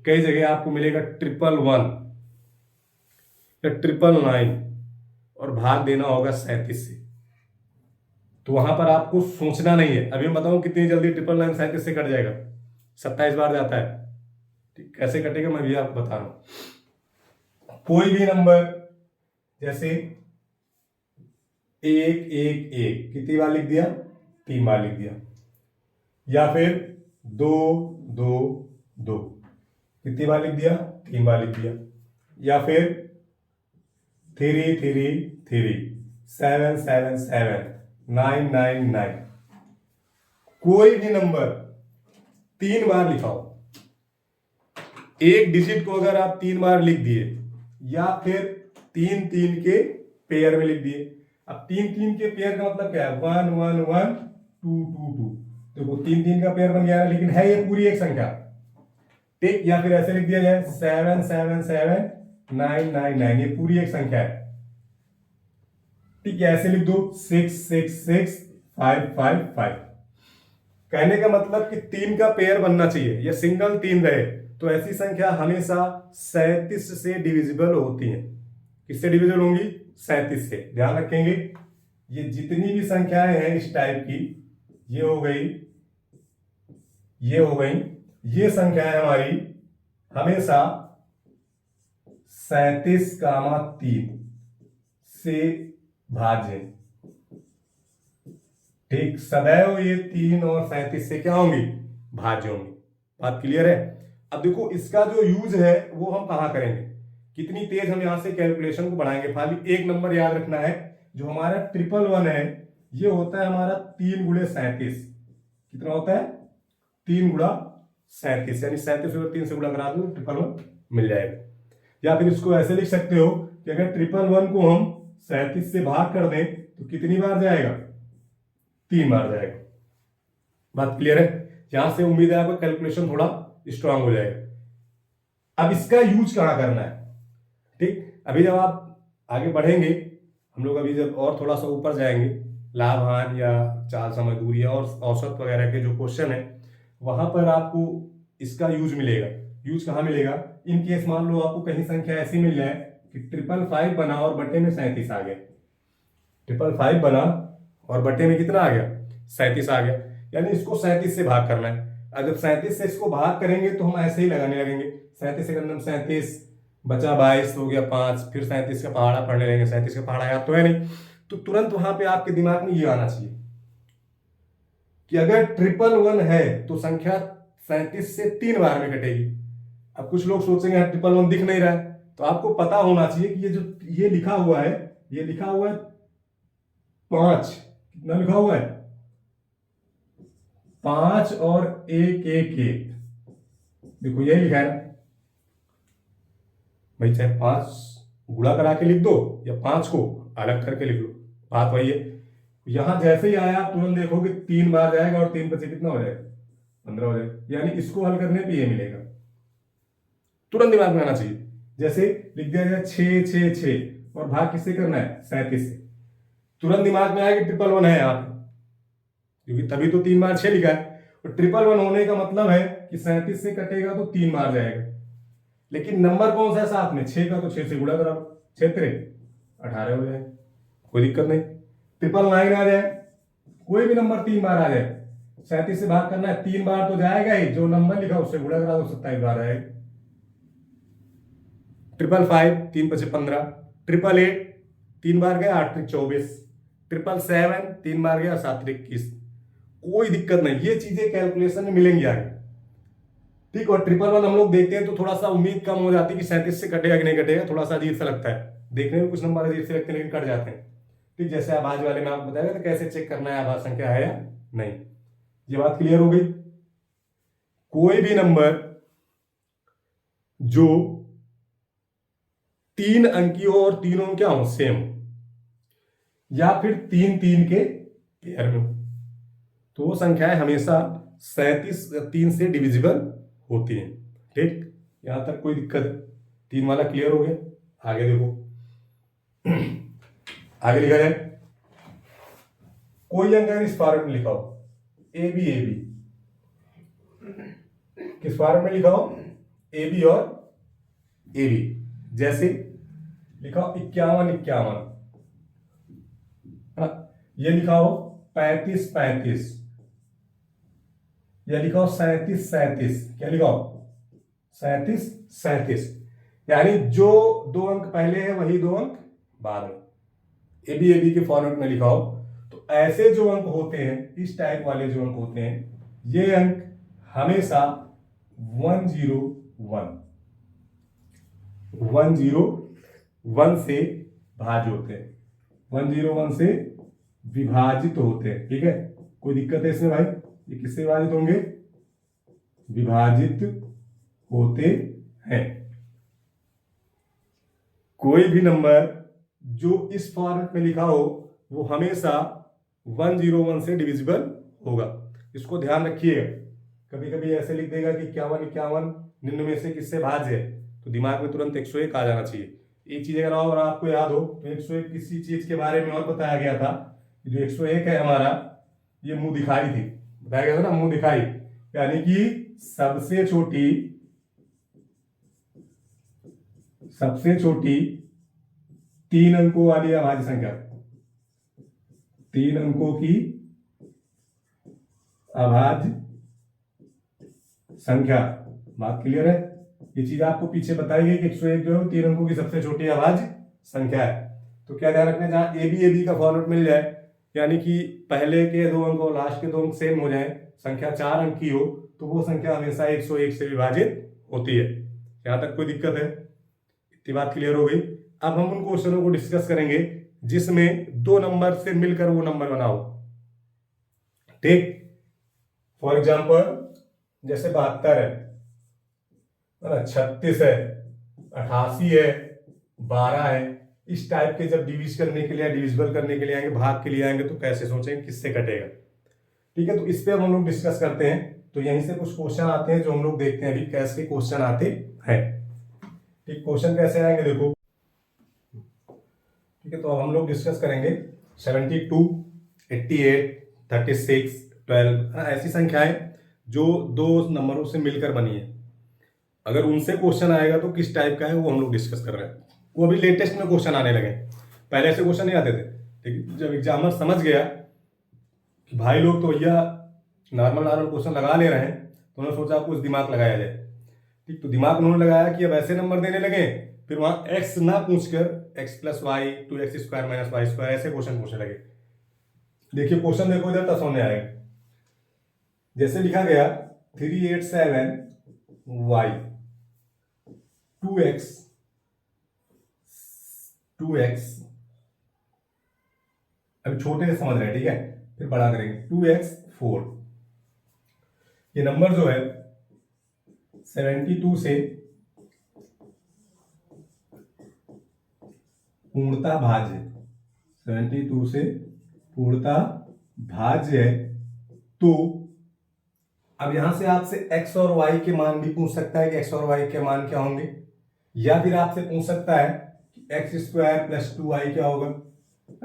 S1: कई जगह आपको मिलेगा 111 या 999 और भाग देना होगा 37 से, तो वहां पर आपको सोचना नहीं है। अभी मैं बताऊं कितनी जल्दी 999 37 से कट जाएगा, 27 बार जाता है। ठीक, कैसे कटेगा मैं भी आपको बता रहा हूं। कोई भी नंबर जैसे 1 1 1 कितनी बार लिख दिया, 3 बार लिख दिया, या फिर 2 2 2 कितनी बार लिख दिया, 3 बार लिख दिया, या फिर 3 3 3 7 7 7 9 9 9, कोई भी नंबर 3 बार लिखा हो, एक डिजिट को अगर आप 3 बार लिख दिए या फिर 3 3 के पेयर में लिख दिए। अब 3 3 के पेयर का मतलब क्या है, 1 1 1 2 2 2, देखो 3 3 का पेयर बन गया, लेकिन है ये पूरी एक संख्या। ठीक, या फिर ऐसे लिख दिया जाए 7 7 7 9 9 9, ये पूरी एक संख्या है। ठीक है, ऐसे लिख दो 6 6 6 5 5 5। कहने का मतलब कि 3 का पेयर बनना चाहिए या सिंगल 3 रहे तो ऐसी संख्या हमेशा 37 से डिविजिबल होती है। किससे डिविजिबल होंगी, 37 से। ध्यान रखेंगे, ये जितनी भी संख्याएं हैं इस टाइप की, ये हो गई, ये हो गई, ये संख्याएं हमारी हमेशा 37,3 से भाज्य। ठीक, सदैव ये 3 और 37 से क्या होंगी, भाज्य होंगी। बात क्लियर है। अब देखो इसका जो यूज है वो हम कहां करेंगे कितनी तेज हम यहाँ से कैलकुलेशन को बढ़ाएंगे। खाली एक नंबर याद रखना है, जो हमारा 111 है ये होता है हमारा 3 × 37। कितना होता है? 3 × 37, यानी 37 को 3 से गुणा करा दो 111 मिल जाएगा। या फिर इसको ऐसे लिख सकते हो कि अगर 111 को हम 37 से भाग कर दें तो कितनी बार जाएगा? 3 बार जाएगा। बात क्लियर है? यहां से उम्मीद है आपका कैलकुलेशन थोड़ा स्ट्रांग हो जाएगा। अब इसका यूज कहां करना है? ठीक, अभी जब आप आगे बढ़ेंगे, हम लोग अभी जब और थोड़ा सा ऊपर जाएंगे, लाभ हान या चाल समय दूरी और औसत वगैरह के जो क्वेश्चन है वहां पर आपको इसका यूज मिलेगा। यूज कहाँ मिलेगा? इन केस मान लो आपको कहीं संख्या ऐसी मिल जाए कि 555 बना और बटे में 37 आ गया। 555 बना और बटे में कितना आ गया? 37 आ गया, यानी इसको 37 से भाग करना है। अब जब 37 से इसको भाग करेंगे तो हम ऐसे ही लगाने लगेंगे। 37 से करना 37 बचा 22 हो गया 5, फिर 37 का पहाड़ा पढ़ने लगेंगे। 37 का पहाड़ा याद तो है नहीं, तो तुरंत वहां पे आपके दिमाग में ये आना चाहिए कि अगर 111 है तो संख्या 37 से 3 बार में कटेगी। अब कुछ लोग सोचेंगे 111 दिख नहीं रहा है, तो आपको पता होना चाहिए कि ये जो ये लिखा हुआ है, ये लिखा हुआ है 5। कितना लिखा हुआ है? 5 और 1 1 1। देखो यही लिखा है ना भाई, चाहे 5 गुणा करा के लिख दो या 5 को अलग करके लिख लो, बात वही है। यहां जैसे ही आया तुरंत देखोगे 3 बार जाएगा और 3 5 कितना हो जाएगा? 15 हो जाएगा। यानी इसको हल करने पे ये मिलेगा, तुरंत दिमाग में आना चाहिए। जैसे लिख दिया जाए 6 6 6 और भाग किससे करना है? 37 से। तुरंत दिमाग में आएगा 111 है यहाँ पे, क्योंकि तभी तो 3 बार 6 लिखा है। और 111 होने का मतलब है कि 37 से कटेगा तो 3 बार जाएगा। लेकिन नंबर कौन सा है साथ में? 6 का, तो 6 से गुणा करा लो, 6 3 18 हो जाए, कोई दिक्कत नहीं। 999 आ जाए, कोई भी नंबर 3 बार आ जाए, 37 से भाग करना है 3 बार तो जाएगा ही, जो नंबर लिखा उससे गुणा करा दो 27 बार आएगा। 555 3 5 15, 888 3 बार गया 8 24, 777 3 बार गया 7 21। कोई दिक्कत नहीं, ये चीजें कैलकुलेशन में मिलेंगी आगे। ठीक, और 111 हम लोग देखते हैं तो थोड़ा सा उम्मीद कम हो जाती है कि 37 से कटेगा कि नहीं कटेगा, थोड़ा सा अजीब सा लगता है देखने में। कुछ नंबर अजीब से लगते हैं लेकिन कट जाते हैं। ठीक, जैसे आभाज वाले में आपको बताया तो कैसे चेक करना है आभाज संख्या है या नहीं। ये बात क्लियर हो गई? कोई भी नंबर जो 3 अंकी हो और तीनों क्या हो? सेम, या फिर 3 3 के पेयर में हो, तो वो संख्याएं हमेशा 37 3 से डिविजिबल होती हैं। ठीक, यहां तक कोई दिक्कत है? 3 वाला क्लियर हो गया? आगे देखो, आगे लिखा जाए कोई अंक इस फॉर्मेट में लिखा हो, ए बी किस फॉर्मेट में लिखा हो? ए बी और ए बी। जैसे लिखा हो 51 51, ये लिखा हो 35 35, या लिखा हो 37 37। क्या लिखा हो? 37 37, यानी जो 2 अंक पहले है वही 2 अंक बाद में। ए बी के फॉर्मेट में लिखा हो तो ऐसे जो अंक होते हैं, इस टाइप वाले जो अंक होते हैं, ये अंक हमेशा 101 से भाज्य होते हैं, 101 से विभाजित होते हैं। ठीक है, कोई दिक्कत है इसमें भाई? ये किससे विभाजित होंगे? विभाजित होते हैं। कोई भी नंबर जो इस फॉर्मेट में लिखा हो वो हमेशा 101 से डिविजिबल होगा। इसको ध्यान रखिएगा। कभी कभी ऐसे लिख देगा कि 51 51 निम्न में से किससे भाज्य है, तो दिमाग में तुरंत 101 आ जाना चाहिए। एक चीज अगर और आपको याद हो तो 101 किसी चीज के बारे में और बताया गया था कि जो 101 है हमारा, ये मुंह दिखाई थी, बताया गया था ना, मुंह दिखाई, यानी कि सबसे छोटी 3 अंकों वाली अभाज्य संख्या, 3 अंकों की अभाज्य संख्या। बात क्लियर है? ये चीज आपको पीछे बताई गई कि 101 जो है 3 अंकों की सबसे छोटी अभाज्य संख्या है। तो क्या ध्यान रखना है, जहां ए बी का फॉर्मेट मिल जाए, यानी कि पहले के 2 अंक और लास्ट के 2 अंक सेम हो जाए, संख्या 4 अंक की हो, तो वो संख्या हमेशा 101 से विभाजित होती है। यहां तक कोई दिक्कत है? तो बात क्लियर हो गई। अब हम उन क्वेश्चनों को डिस्कस करेंगे जिसमें दो नंबर से मिलकर वो नंबर बनाओ। ठीक, फॉर एग्जाम्पल जैसे 72 है ना, 36 है, 88 है, 12 है, इस टाइप के जब डिविज करने के लिए, डिविजिबल करने के लिए आएंगे, भाग के लिए आएंगे, तो कैसे सोचेंगे किससे कटेगा। ठीक है, तो इस पे हम लोग डिस्कस करते हैं। तो यहीं से कुछ क्वेश्चन आते हैं जो हम लोग देखते हैं अभी कैसे क्वेश्चन आते हैं। ठीक, क्वेश्चन कैसे आएंगे देखो। ठीक है, तो अब हम लोग डिस्कस करेंगे 72, 88, 36, 12 ऐसी संख्याएं जो दो नंबरों से मिलकर बनी है। अगर उनसे क्वेश्चन आएगा तो किस टाइप का है वो हम लोग डिस्कस कर रहे हैं। वो अभी लेटेस्ट में क्वेश्चन आने लगे, पहले ऐसे क्वेश्चन नहीं आते थे। ठीक है, जब एग्जामर समझ गया कि भाई लोग तो भैया नॉर्मल नॉर्मल क्वेश्चन लगा ले रहे हैं, तो उन्होंने सोचा कुछ दिमाग लगाया जाए। ठीक, तो दिमाग उन्होंने लगाया कि अब ऐसे नंबर देने लगे, फिर वहां एक्स ना पूछकर X plus Y two X square minus Y square ऐसे क्वेश्चन पूछने लगे। देखिए क्वेश्चन देखो इधर तक समझ आएगा। जैसे लिखा गया 387y 2x अभी छोटे से समझ रहे हैं, ठीक है, फिर बड़ा करेंगे 2x 4। ये नंबर जो है 72 से पूर्णता भाज्य, 72 से पूर्णता भाज्य है। तो अब यहां से आपसे x और y के मान भी पूछ सकता है कि x और y के मान क्या होंगे, या फिर आपसे पूछ सकता है कि एक्स स्क्वायर प्लस 2y क्या होगा।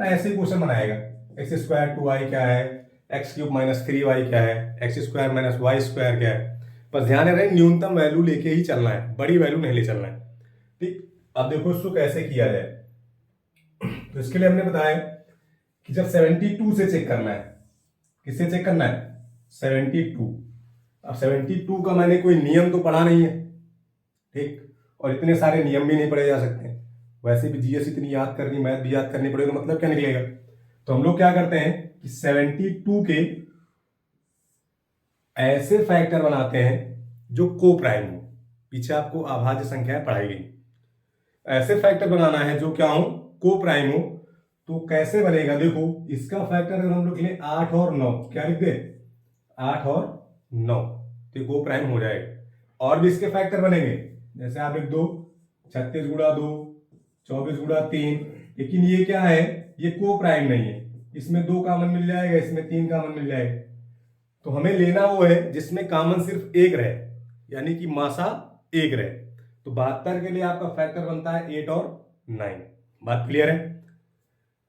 S1: ऐसे ही क्वेश्चन बनाएगा, एक्स स्क्वायर 2y क्या है, एक्स क्यूब माइनस 3y क्या है, X square minus Y square क्या है। पर ध्यान रहे न्यूनतम वैल्यू लेके ही चलना है, बड़ी वैल्यू नहीं ले चलना है। ठीक, अब देखो इसको कैसे किया जाए। तो इसके लिए हमने बताया कि जब 72 से चेक करना है, किससे चेक करना है, 72। अब 72 का मैंने कोई नियम तो पढ़ा नहीं है, ठीक, और इतने सारे नियम भी नहीं पढ़े जा सकते। वैसे भी जीएस इतनी याद करनी, मैथ भी याद करनी पड़ेगी, तो मतलब क्या निकलेगा। तो हम लोग क्या करते हैं कि 72 के ऐसे फैक्टर बनाते हैं जो को प्राइम हो। पीछे आपको अभाज्य संख्याएं पढ़ाई गई, ऐसे फैक्टर बनाना है जो क्या हो, को प्राइम हो। तो कैसे बनेगा देखो, इसका फैक्टर अगर हम लोग लें 8 और 9, क्या लिख दे, 8 और 9, तो को प्राइम हो जाएगा। और भी इसके फैक्टर बनेंगे, जैसे आप लिख दो 36 गुणा 2, 24 गुणा 3, लेकिन ये क्या है, ये को प्राइम नहीं है। इसमें 2 कामन मिल जाएगा, इसमें 3 कामन मिल जाएगा। तो हमें लेना वो है जिसमें कामन सिर्फ एक रहे, यानी कि मासा एक रहे। तो 72 के लिए आपका फैक्टर बनता है 8 और 9। बात क्लियर है।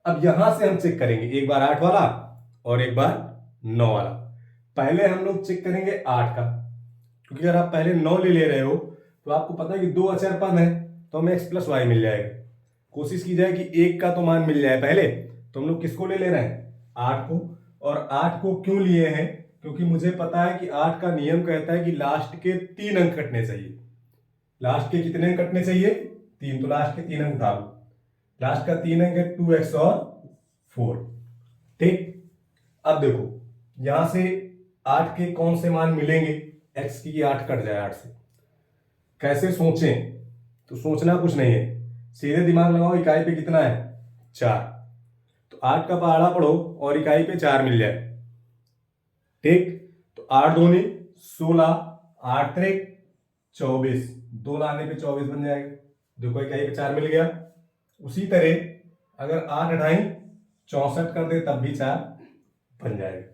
S1: अब यहां से हम चेक करेंगे, एक बार 8 वाला और एक बार 9 वाला। पहले हम लोग चेक करेंगे 8 का, क्योंकि अगर आप पहले 9 ले रहे हो तो आपको पता है कि 2 अचर पद है, तो हमें x प्लस वाई मिल जाएगा। कोशिश की जाए कि 1 का तो मान मिल जाए पहले, तो हम लोग किसको ले रहे हैं, 8 को। और 8 को क्यों लिए हैं, क्योंकि मुझे पता है कि 8 का नियम कहता है कि लास्ट के 3 अंक कटने चाहिए। लास्ट के कितने अंक कटने चाहिए, 3, तो लास्ट के 3 अंक उठा लो। लास्ट का 3 अंक है 2x और 4। ठीक, अब देखो यहां से 8 के कौन से मान मिलेंगे, x की 8 कट जाए 8 से। कैसे सोचें, तो सोचना कुछ नहीं है, सीधे दिमाग लगाओ, इकाई पे कितना है, 4। तो 8 का पहाड़ा पढ़ो और इकाई पे 4 मिल जाए। ठीक, तो 8 दूनी 16, 8 त्रिक 24, 2 लाने पे 24 बन जाएगा। देखो इकाई पे 4 मिल गया। उसी तरह अगर 8 अठाई 64 कर दे तब भी 4 बन जाएगा।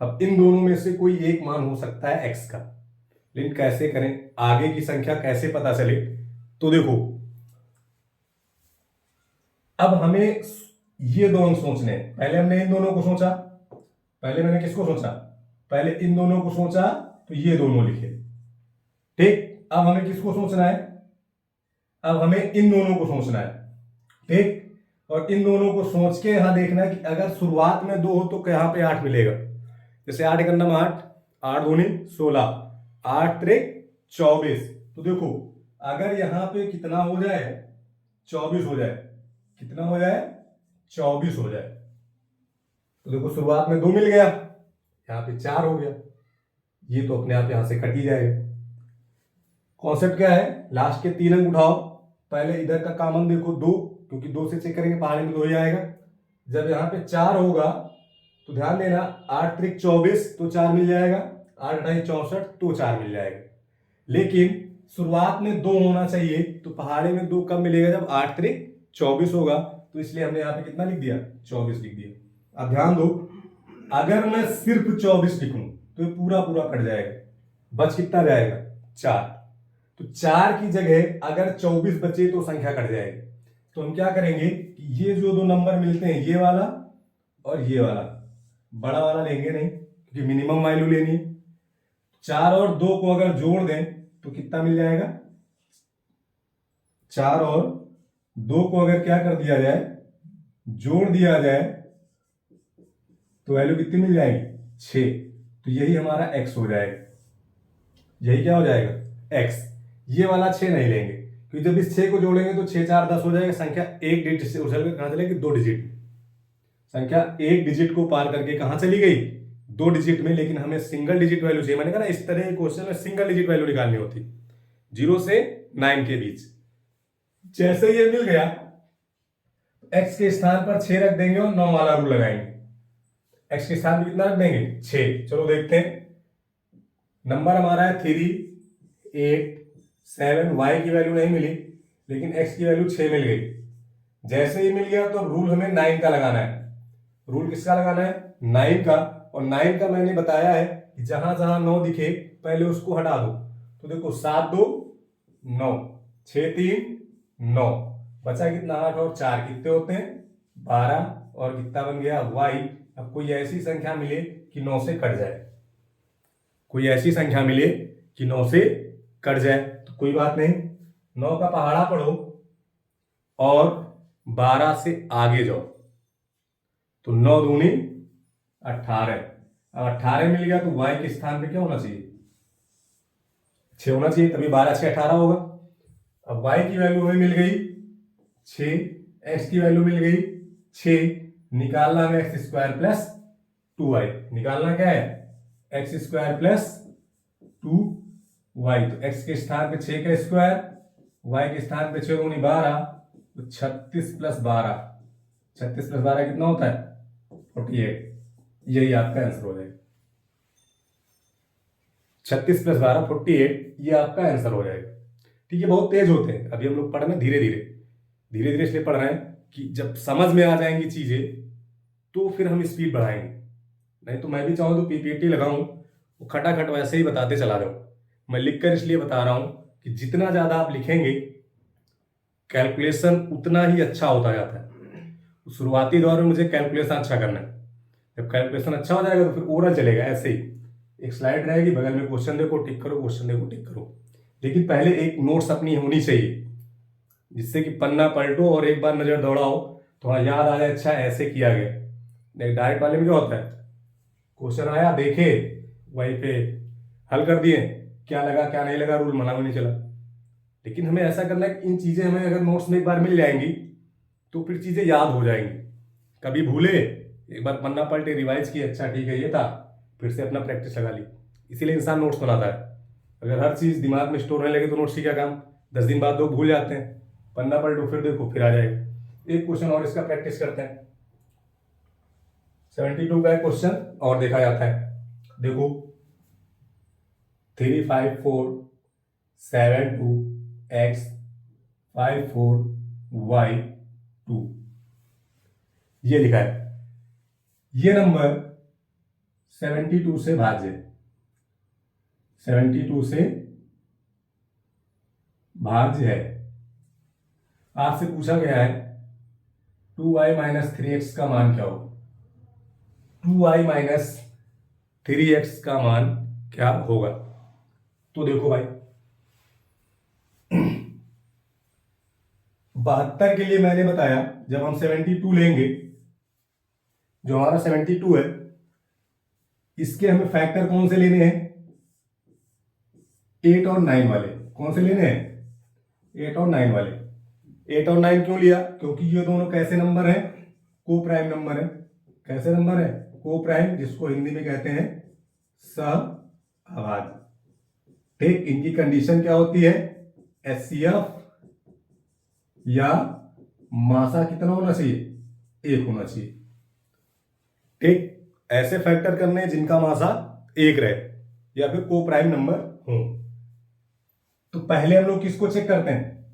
S1: अब इन दोनों में से कोई एक मान हो सकता है x का, लेकिन कैसे करें, आगे की संख्या कैसे पता चले। तो देखो अब हमें ये दोनों सोचने हैं। पहले हमने इन दोनों को सोचा, पहले मैंने किसको सोचा, पहले इन दोनों को सोचा, तो ये दोनों लिखे। ठीक, अब हमें किसको सोचना है, अब हमें इन दोनों को सोचना है। ठीक, और इन दोनों को सोच के यहां देखना है कि अगर शुरुआत में 2 हो तो यहां पे 8 मिलेगा। जैसे 8 का नाम 8, 8 दूनी 16, 8 त्रिक 24। तो देखो अगर यहां पे कितना हो जाए, 24 हो जाए, कितना हो जाए, 24 हो जाए, तो देखो शुरुआत में 2 मिल गया, यहां पे 4 हो गया, ये तो अपने आप यहां से कट ही जाएगा। कॉन्सेप्ट क्या है, लास्ट के 3 अंक उठाओ पहले इधर का कॉमन देखो 2, क्योंकि 2 से चेक करेंगे पहाड़ी में 2 ही आएगा। जब यहाँ पे 4 होगा तो ध्यान देना 8 त्रिक 24 तो 4 मिल जाएगा, 8 अठाई 64 तो 4 मिल जाएगा। लेकिन शुरुआत में 2 होना चाहिए, तो पहाड़ी में 2 कब मिलेगा? जब 8 त्रिक 24 होगा, तो इसलिए हमने यहाँ पे कितना लिख दिया? 24 लिख दिया। अब ध्यान दो, अगर मैं सिर्फ 24 लिखूं तो ये पूरा पूरा कट जाएगा, बच कितना जाएगा? 4। तो 4 की जगह अगर 24 बचे तो संख्या कट जाएगी। तो हम क्या करेंगे कि ये जो 2 नंबर मिलते हैं, ये वाला और ये वाला, बड़ा वाला लेंगे नहीं क्योंकि मिनिमम वैल्यू लेनी है। 4 और 2 को अगर जोड़ दें तो कितना मिल जाएगा? 4 और 2 को अगर क्या कर दिया जाए, जोड़ दिया जाए, तो वैल्यू कितनी मिल जाएगी? 6। तो यही हमारा x हो जाएगा। यही क्या हो जाएगा? x। ये वाला 6 नहीं लेंगे, क्योंकि जब इस 6 को जोड़ेंगे तो 6 4 10 हो जाएगा। संख्या एक डिजिट से उछल कर कहां चलेगी? 2 डिजिट। संख्या एक डिजिट को पार करके कहां चली गई? 2 डिजिट में। लेकिन हमें सिंगल डिजिट वैल्यू चाहिए। मैंने कहा ना, इस तरह के क्वेश्चन में सिंगल डिजिट वैल्यू निकालनी होती, 0 से 9 के बीच। जैसे ये मिल गया, x के स्थान पर 6 रख देंगे और 9 वाला रूल लगाएंगे। x के स्थान पर कितना रख देंगे? 6। चलो देखते हैं। नंबर हमारा है 3 8 7। y की वैल्यू नहीं मिली, लेकिन x की वैल्यू 6 मिल गई। जैसे ही मिल गया तो रूल हमें 9 का लगाना है। रूल किसका लगाना है? 9 का। और 9 का मैंने बताया है कि जहां जहां 9 दिखे पहले उसको हटा दो। तो देखो 7 2 9, 6 3 9, बचा कितना? 8 और 4 कितने होते हैं? 12। और कितना बन गया? y। अब कोई ऐसी संख्या मिले कि 9 से कट जाए, कोई ऐसी संख्या मिले कि 9 से कट जाए तो कोई बात नहीं, 9 का पहाड़ा पढ़ो और 12 से आगे जाओ। तो 9 दूनी 18। अब 18 मिल गया तो y के स्थान पे क्या होना चाहिए? 6 होना चाहिए, तभी 12 6 18 होगा। अब y की वैल्यू हमें मिल गई 6, x की वैल्यू मिल गई 6। निकालना है एक्स स्क्वायर प्लस 2y। निकालना क्या है? X square plus 2y। तो x के स्थान पे 6 का स्क्वायर, y के स्थान पे 6 दूनी 12, तो 36 प्लस 12। 36 प्लस 12 कितना होता है? 48। यही आपका आंसर हो जाएगा। 36 प्लस 12 48, ये आपका आंसर हो जाएगा। ठीक है, बहुत तेज होते हैं। अभी हम लोग पढ़ रहे हैं धीरे धीरे इसलिए पढ़ रहे हैं कि जब समझ में आ जाएंगी चीजें तो फिर हम स्पीड बढ़ाएंगे। नहीं तो मैं भी चाहूँ तो पीपीटी लगाऊं, वो खटाखट वैसे ही बताते चला जाऊं। मैं लिखकर इसलिए बता रहा हूं कि जितना ज्यादा आप लिखेंगे कैलकुलेशन उतना ही अच्छा होता जाता है। शुरुआती दौर में मुझे कैलकुलेशन अच्छा करना है। जब कैलकुलेशन अच्छा हो जाएगा तो फिर ओरल चलेगा। ऐसे ही एक स्लाइड रहेगी, बगल में क्वेश्चन देखो टिक करो, क्वेश्चन देखो टिक करो। लेकिन पहले एक नोट्स अपनी होनी चाहिए, जिससे कि पन्ना पलटो और एक बार नजर दौड़ाओ, थोड़ा याद आ जाए, अच्छा ऐसे किया गया। डायरेक्ट वाले में क्या होता है? क्वेश्चन आया, देखे, वहीं पे हल कर दिए, क्या लगा क्या नहीं लगा रूल मना नहीं चला। लेकिन हमें ऐसा करना है कि इन चीजें हमें अगर नोट्स में एक बार मिल जाएंगी तो फिर चीजें याद हो जाएंगी। कभी भूले, एक बार पन्ना पलटे, रिवाइज किए, अच्छा ठीक है ये था, फिर से अपना प्रैक्टिस लगा ली। इसीलिए इंसान नोट्स बनाता है। अगर हर चीज दिमाग में स्टोर होने लगे तो नोट्स की क्या काम? 10 दिन बाद लोग भूल जाते हैं। पन्ना पलटो, फिर देखो, फिर आ जाएगा। एक क्वेश्चन और इसका प्रैक्टिस करते हैं। 72 का क्वेश्चन और देखा जाता है। देखो 3 5 4 7 2 x 5 4 y 2, ये लिखा है। ये नंबर 72 से भाज्य, 72 से भाज्य है। आपसे पूछा गया है 2y माइनस 3x का मान क्या होगा? 2y माइनस 3x का मान क्या होगा? तो देखो भाई 72 के लिए मैंने बताया, जब हम 72 लेंगे, जो हमारा 72 है, इसके हमें फैक्टर कौन से लेने हैं? 8 और 9 वाले। कौन से लेने हैं? 8 और 9 वाले। 8 और 9 क्यों लिया? क्योंकि ये दोनों कैसे नंबर हैं? को प्राइम नंबर है। कैसे नंबर है? को प्राइम, जिसको हिंदी में कहते हैं सहअभाज्य। ठीक, इनकी कंडीशन क्या होती है? HCF या मासा कितना होना चाहिए, 1 होना चाहिए। ठीक, ऐसे फैक्टर करने हैं जिनका मासा 1 रहे या फिर को प्राइम नंबर हो। तो पहले हम लोग किसको चेक करते हैं,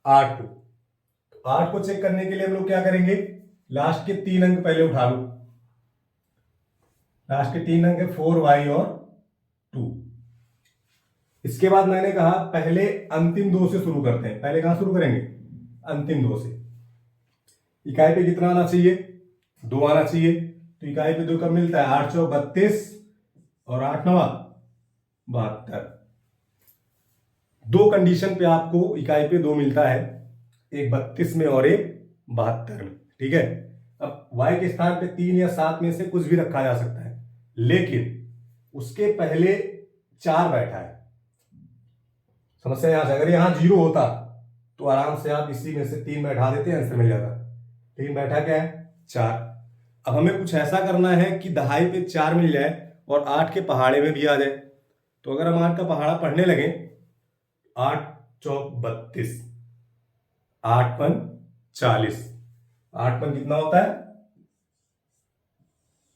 S1: 8 को। तो 8 को चेक करने के लिए हम लोग क्या करेंगे, लास्ट के 3 अंक पहले उठा लो। लास्ट के 3 अंक है 4y और 2। इसके बाद मैंने कहा पहले अंतिम 2 से शुरू करते हैं। पहले कहां शुरू करेंगे, अंतिम 2 से। इकाई पे कितना आना चाहिए, 2 आना चाहिए। तो इकाई पे 2 कब मिलता है, 8 चौक 32 और 8 नवा 72। 2 कंडीशन पे आपको इकाई पे 2 मिलता है, एक 32 में और एक 72 में। ठीक है, अब y के स्थान पे 3 या 7 में से कुछ भी रखा जा सकता है, लेकिन उसके पहले 4 बैठा है। समस्या यहां से, अगर यहां 0 होता तो आराम से आप इसी में से 3 बैठा देते, आंसर मिल जाता। लेकिन बैठा क्या है, 4। अब हमें कुछ ऐसा करना है कि दहाई पे 4 मिल जाए और 8 के पहाड़े में भी आ जाए। तो अगर हम 8 का पहाड़ा पढ़ने लगे, 8 चौक 32, 8 पन 40, 8 पन कितना होता है,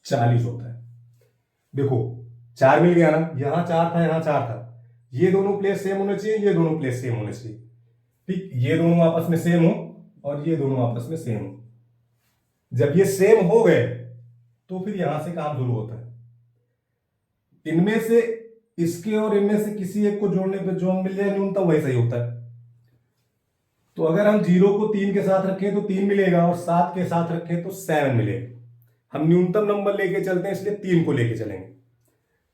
S1: 40 होता है। देखो 4 मिल गया ना, यहां 4 था, यहां 4 था। ये दोनों प्लेस सेम होने चाहिए, ये दोनों प्लेस सेम होने चाहिए। ठीक, ये दोनों आपस में सेम हो और ये दोनों आपस में सेम हो। जब ये सेम हो गए तो फिर यहां से काम शुरू होता है। इनमें से इसके और इनमें से किसी एक को जोड़ने पे जो मिल जाए न्यूनतम, वही सही होता है। तो अगर हम 0 को 3 के साथ रखें तो 3 मिलेगा और 7 के साथ रखें तो 7 मिलेगा। हम न्यूनतम नंबर लेके चलते हैं, इसलिए 3 को लेके चलेंगे।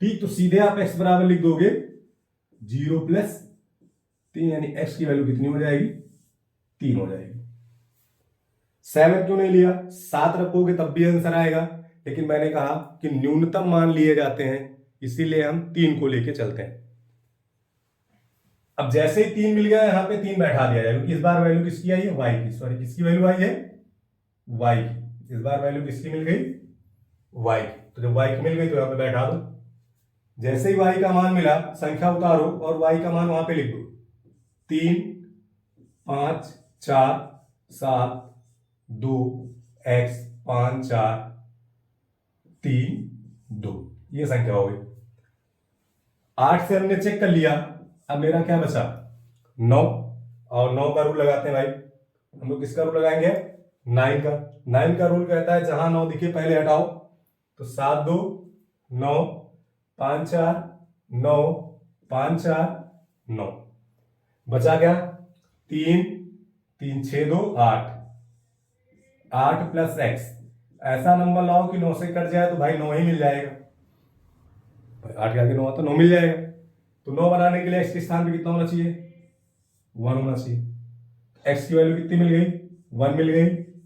S1: ठीक, तो सीधे आप x बराबर लिख दोगे 0 प्लस 3, यानी x की वैल्यू कितनी हो जाएगी, 3 हो जाएगी। 7 क्यों नहीं लिया, 7 रखोगे तब भी आंसर आएगा, लेकिन मैंने कहा कि न्यूनतम मान लिए जाते हैं, इसीलिए हम 3 को लेके चलते हैं। अब जैसे ही 3 मिल गया, यहां पे 3 बैठा दिया जाएगा, क्योंकि इस बार वैल्यू किसकी आई है, y की। सॉरी, किसकी वैल्यू आई है, y की। इस बार वैल्यू किसकी मिल गई, y की। तो जब y की मिल गई तो यहां पे बैठा दो। जैसे ही y का मान मिला, संख्या उतारो और y का मान वहां पे लिख दो। 3 5 4 7 2 x 5 4 3 2, ये संख्या हो गई। 8 से हमने चेक कर लिया। अब मेरा क्या बचा, 9। और 9 का रूल लगाते हैं भाई, हम लोग किसका रूल लगाएंगे, 9 का। 9 का रूल कहता है जहां 9 दिखे पहले हटाओ। तो 7 2 9 5 4 9 5 4 9, बचा क्या, 3 3 6 2 8, 8 प्लस x। ऐसा नंबर लाओ कि 9 से कट जाए तो भाई 9 ही मिल जाएगा। 8 के आगे 9 आता, 9 मिल जाएगा। तो 9 बनाने के लिए x के स्थान पे कितना होना चाहिए, 1 होना चाहिए। x की वैल्यू कितनी मिल गई, 1 मिल गई।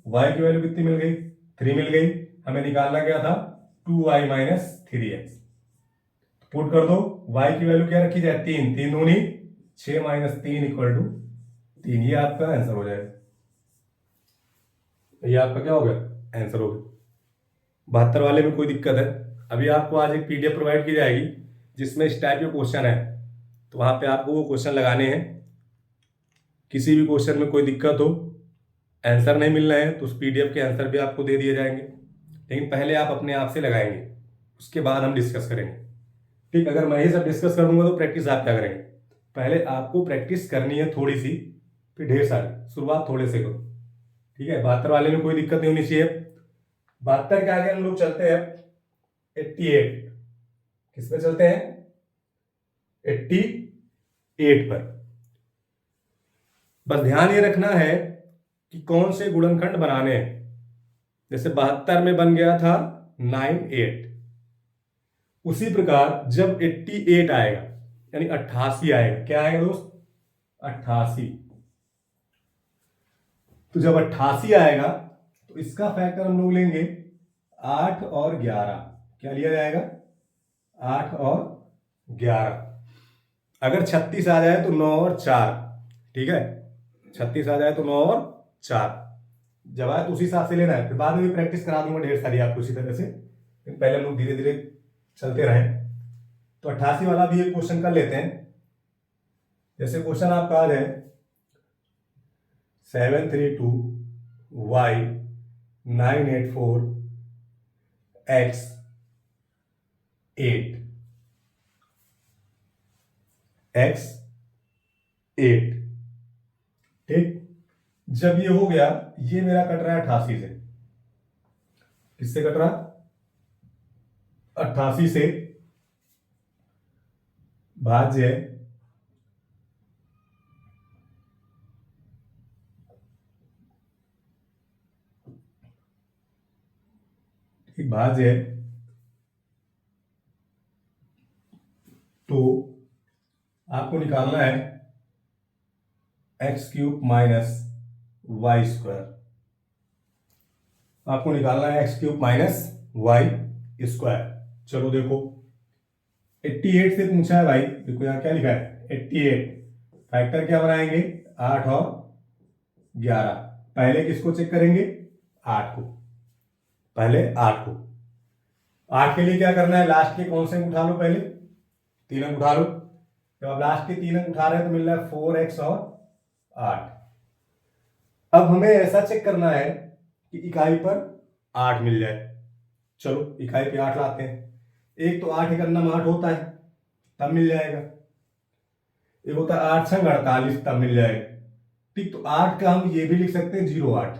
S1: y की वैल्यू कितनी मिल गई, 3 मिल गई। हमें निकालना क्या था, 2y माइनस 3x। पुट कर दो, y की वैल्यू क्या रखी जाए, 3, 3 दूनी 6 माइनस 3 इक्वल टू 3। ये आपका आंसर हो जाएगा। ये आपका क्या हो गया, आंसर हो गया। 72 वाले में कोई दिक्कत है, अभी आपको आज एक पीडीएफ प्रोवाइड की जाएगी जिसमें इस टाइप के क्वेश्चन है, तो वहां पे आपको वो क्वेश्चन लगाने हैं। किसी भी क्वेश्चन में कोई दिक्कत हो, आंसर नहीं मिल रहे हैं, तो उस पीडीएफ के आंसर भी आपको दे दिए जाएंगे, लेकिन पहले आप अपने आप से लगाएंगे, उसके बाद हम डिस्कस करेंगे। ठीक, अगर मैं ये सब डिस्कस करूंगा तो प्रैक्टिस आप क्या करेंगे, पहले आपको प्रैक्टिस करनी है थोड़ी सी, फिर ढेर सारी। शुरुआत थोड़े से करो, ठीक है। 72 वाले में कोई दिक्कत नहीं होनी चाहिए। 72 के आगे हम लोग चलते हैं 88। किस पे चलते हैं, 88 पर। बस ध्यान ये रखना है कि कौन से गुणनखंड बनाने हैं। जैसे 72 में बन गया था 98, उसी प्रकार जब 88 आएगा यानी 88 आएगा, क्या आएगा दोस्त, 88। तो जब 88 आएगा तो इसका फैक्टर हम लोग लेंगे 8 और 11। क्या लिया जाएगा, 8 और 11। अगर 36 आ जाए तो 9 और 4, ठीक है। 36 आ जाए तो 9 और 4, जब आए तो उसी हिसाब से लेना है। फिर बाद में भी प्रैक्टिस करा दूंगा ढेर सारी आपको इसी तरह से, पहले हम लोग धीरे धीरे चलते रहें। तो 88 वाला भी एक क्वेश्चन कर लेते हैं। जैसे क्वेश्चन आपका आ जाए 732y 984x 8 ठीक। जब ये हो गया, ये मेरा कट रहा है 88 से। किससे कट रहा? 88 से भाज्य ठीक, भाज्य तो आपको निकालना है X cube minus Y square. आपको निकालना है X cube minus Y square. चलो देखो, 88 से पूछा है भाई। देखो यहाँ क्या लिखा है 88। फैक्टर क्या बनाएंगे? 8 और 11। पहले किसको चेक करेंगे? 8 को। पहले 8 को। 8 के लिए क्या करना है? लास्ट के कौन से अंक उठा लो? पहले 3 अंक उठा लो। जब आप लास्ट के 3 अंक उठा रहे हैं तो मिल रहा है 4x और 8। अब हमें ऐसा चेक करना है कि इकाई पर 8 मिल जाए। चलो इकाई पे 8 लाते हैं। एक तो 8 एक अन्नम 8 होता है, तब मिल जाएगा। एक होता है 8 छंग 48, तब मिल जाएगा। ठीक, तो 8 का हम ये भी लिख सकते हैं 08,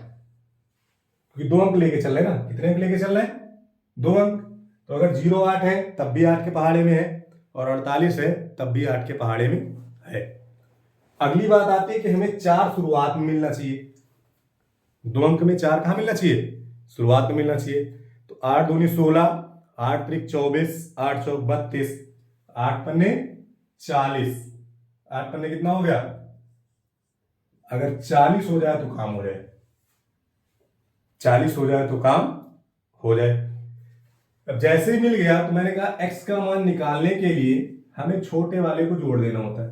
S1: क्योंकि 2 अंक लेके चल रहे हैं ना। कितने अंक लेके चल रहे हैं? 2 अंक। तो अगर 08 है तब भी 8 के पहाड़े में है, और 48 है तब भी 8 के पहाड़े में है। अगली बात आती है कि हमें 4 शुरुआत में मिलना चाहिए। 2 अंक में 4 कहाँ मिलना चाहिए? शुरुआत में मिलना चाहिए। तो 8 दूनी 16, 8 त्रिक 24, 8 चौक 32, 8 पन्ने 40। 8 पन्ने कितना हो गया? अगर 40 हो जाए तो काम हो जाए। 40 हो जाए तो काम हो जाए। अब जैसे ही मिल गया तो मैंने कहा x का मान निकालने के लिए हमें छोटे वाले को जोड़ देना होता है।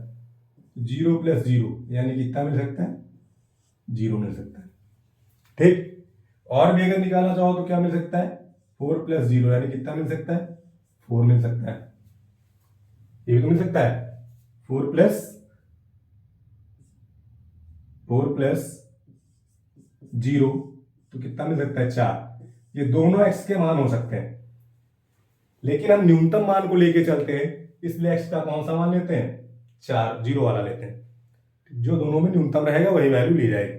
S1: 0 + 0 यानी कितना मिल सकता है? 0 मिल सकता है। ठीक, और भी अगर निकालना चाहो तो क्या मिल सकता है? 4 + 0 यानी कितना मिल सकता है? 4 मिल सकता है। ये भी तो मिल सकता है। 4 + 0 तो कितना मिल सकता है? 4। ये दोनों x के मान हो सकते हैं, लेकिन हम न्यूनतम मान को लेके चलते हैं, इसलिए x का कौन सा मान लेते हैं? 4, 0 वाला लेते हैं। जो दोनों में न्यूनतम रहेगा वही वैल्यू ली जाएगी।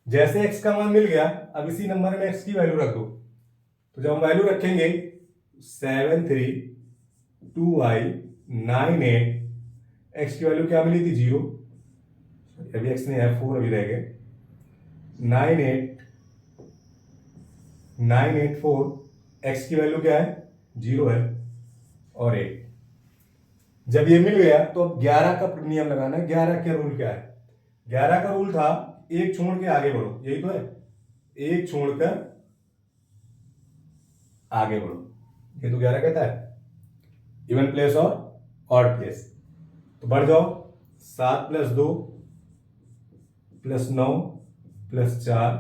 S1: जैसे x का मान मिल गया, अब इसी नंबर में x की वैल्यू रख दो। तो जब हम वैल्यू रखेंगे 732y 98, x की वैल्यू क्या मिली थी? 0। अभी x नहीं है, 4 अभी रह गए। 984, x की वैल्यू क्या है? 0 है, और 8। जब ये मिल गया तो अब 11 का नियम लगाना है। 11 का रूल क्या है? 11 का रूल था एक छोड़ के आगे बढ़ो, यही तो है। एक छोड़कर आगे बढ़ो, ये तो 11 कहता है। इवन प्लेस और ऑड प्लेस। तो बढ़ जाओ, 7 + 2 + 9 + 4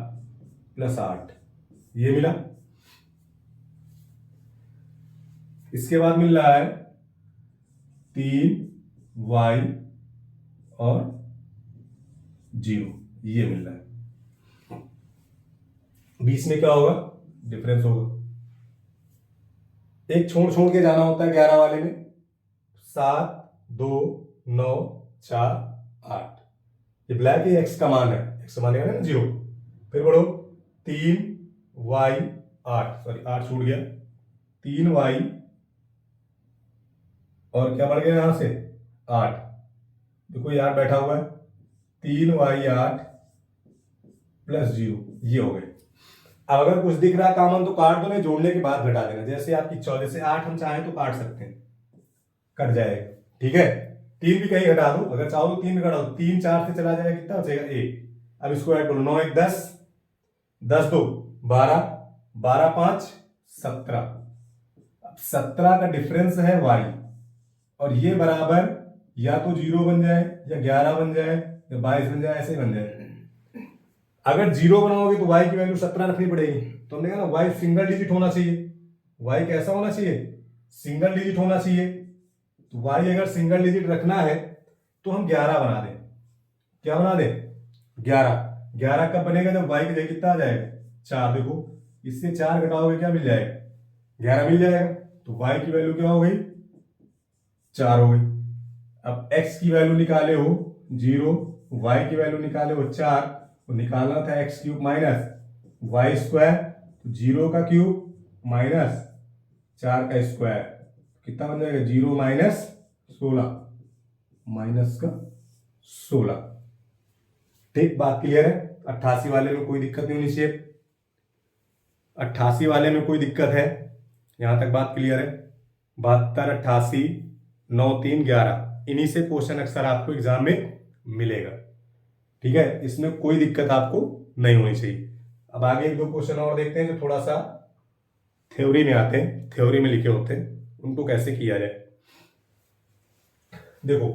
S1: + 8, ये मिला। इसके बाद मिल रहा है 3y और 0, ये मिल रहा है। बीच में क्या होगा? डिफरेंस होगा। एक छोड़ छोड़ के जाना होता है 11 वाले में। 7 2 9 4 8, ये ब्लैक ही x का मान है। x का मान है ना 0। फिर बढ़ो, 3y 8, सॉरी 8 छूट गया। 3y और क्या बढ़ गया यहां से? 8। देखो यार बैठा हुआ है। 3y 8 + 0, ये हो गए। अब अगर कुछ दिख रहा कॉमन तो काट दो, नहीं जोड़ने के बाद घटा देना। जैसे आपकी 14 से 8 हम चाहें तो काट सकते हैं, कट जाएगा। ठीक है, 3 भी कहीं घटा दो, अगर चाहो तो 3 भी घटा दो। 3 4 से चला जाएगा, कितना बचेगा? 1। अब इसको ऐड करो, 9 1 10, 10 2 12, 12 5 17। अब 17 का डिफरेंस है y, और ये बराबर या तो 0 बन जाए, या 11 बन जाए, या 22 बन जाए, ऐसे ही बन जाए। अगर 0 बनाओगे तो y की वैल्यू 17 रखनी पड़ेगी। तो हमने कहा ना y सिंगल डिजिट होना चाहिए। y कैसा होना चाहिए? सिंगल डिजिट होना चाहिए। तो y अगर सिंगल डिजिट रखना है तो हम 11 बना दें। क्या बना दें? 11। 11 कब बनेगा? जब y की जगह कितना आ जाएगा 4। देखो इससे 4 घटाओगे क्या मिल जाएगा? 11 मिल जाएगा। तो y की वैल्यू क्या हो गई? 4 हो गई। अब x की वैल्यू निकाले हो 0, y की वैल्यू निकाले हो 4, तो निकालना था x cube minus y square. तो 0 का क्यूब माइनस 4 का स्क्वायर कितना बन जाएगा? 0 माइनस 16, माइनस का 16। ठीक, बात क्लियर है? 88 वाले में कोई दिक्कत नहीं होनी चाहिए। 88 वाले में कोई दिक्कत है? यहां तक बात क्लियर है? 72, 88, 9, 3, 11, इन्हीं से क्वेश्चन अक्सर आपको एग्जाम में मिलेगा। ठीक है, इसमें कोई दिक्कत आपको नहीं होनी चाहिए। अब आगे एक दो क्वेश्चन और देखते हैं जो थोड़ा सा थ्योरी में आते हैं, थ्योरी में लिखे होते हैं, उनको कैसे किया जाए। देखो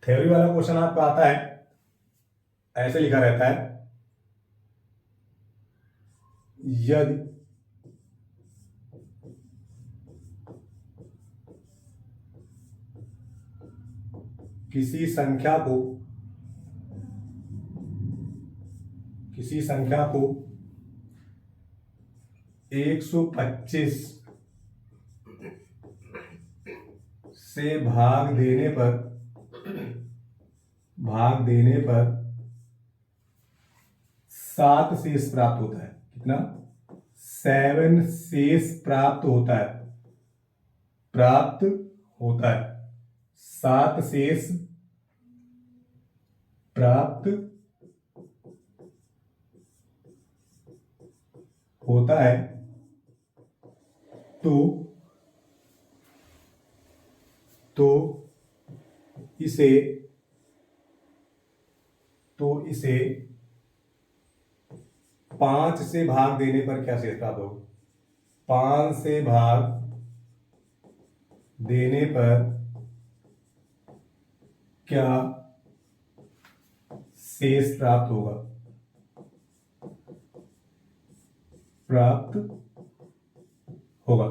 S1: थ्योरी वाला क्वेश्चन आपका आता है, ऐसे लिखा रहता है, यदि किसी संख्या को 125 से भाग देने पर 7 शेष प्राप्त होता है। कितना? 7 शेष प्राप्त होता है। 7 शेष प्राप्त होता है। तो इसे 5 से भाग देने पर क्या शेष प्राप्त होगा? 5 से भाग देने पर क्या शेष प्राप्त होगा?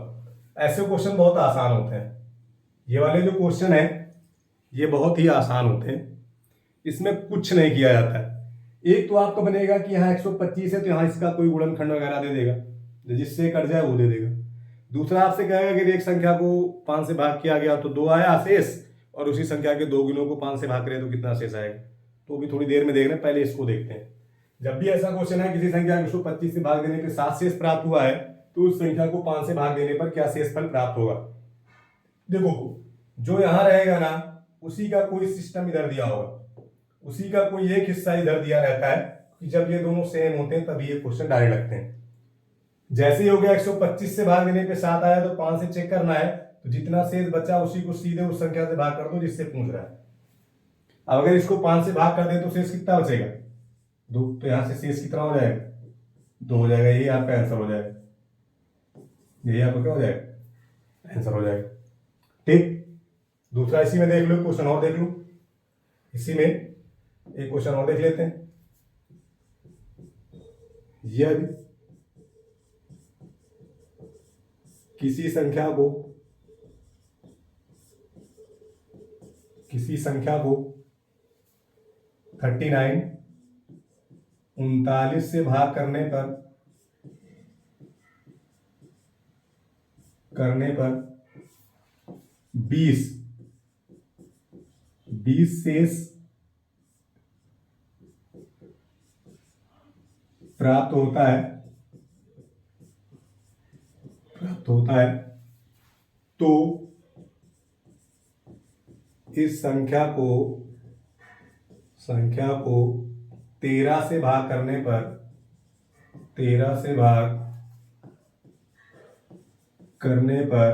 S1: ऐसे क्वेश्चन बहुत आसान होते हैं। ये वाले जो क्वेश्चन है ये बहुत ही आसान होते हैं, इसमें कुछ नहीं किया जाता है। एक तो आपका बनेगा कि यहाँ 125 है तो यहाँ इसका कोई गुणनखंड वगैरह दे देगा, जिससे कट जाए वो दे देगा। दूसरा आपसे कहेगा कि एक संख्या को 5 से भाग किया गया तो 2 आया शेष, और उसी संख्या के 2 गुणों को 5 से भाग करें तो कितना शेष आएगा? तो भी थोड़ी देर में देख रहे हैं, पहले इसको देखते हैं। जब भी ऐसा क्वेश्चन है किसी संख्या को 125 से भाग देने पर 7 शेष प्राप्त हुआ है, तो उस संख्या को 5 से भाग देने पर क्या शेषफल प्राप्त होगा? देखो जो यहां रहेगा ना, उसी का कोई सिस्टम इधर दिया होगा, उसी का कोई एक हिस्सा इधर दिया रहता है कि जब ये दोनों सेम होते हैं तभी ये क्वेश्चन डायरेक्ट लगते हैं। जैसे ही हो गया 125 से भाग देने पे 7 आया तो 5 से चेक करना है, तो जितना शेष बचा उसी को सीधे उस संख्या से भाग कर दो जिससे पूछ रहा है। अब अगर इसको 5 से भाग कर दे तो शेष कितना बचेगा? 2। तो यहां से शेष कितना हो जाएगा? 2 हो जाएगा। यही आपका आंसर हो जाएगा। यही आपका क्या हो जाएगा? आंसर हो जाएगा। ठीक, दूसरा इसी में देख लो, क्वेश्चन और देख लो, इसी में एक क्वेश्चन और देख लेते हैं। यदि किसी संख्या को 39 39 से भाग करने पर 20 शेष प्राप्त होता है, तो इस संख्या को 13 से भाग करने पर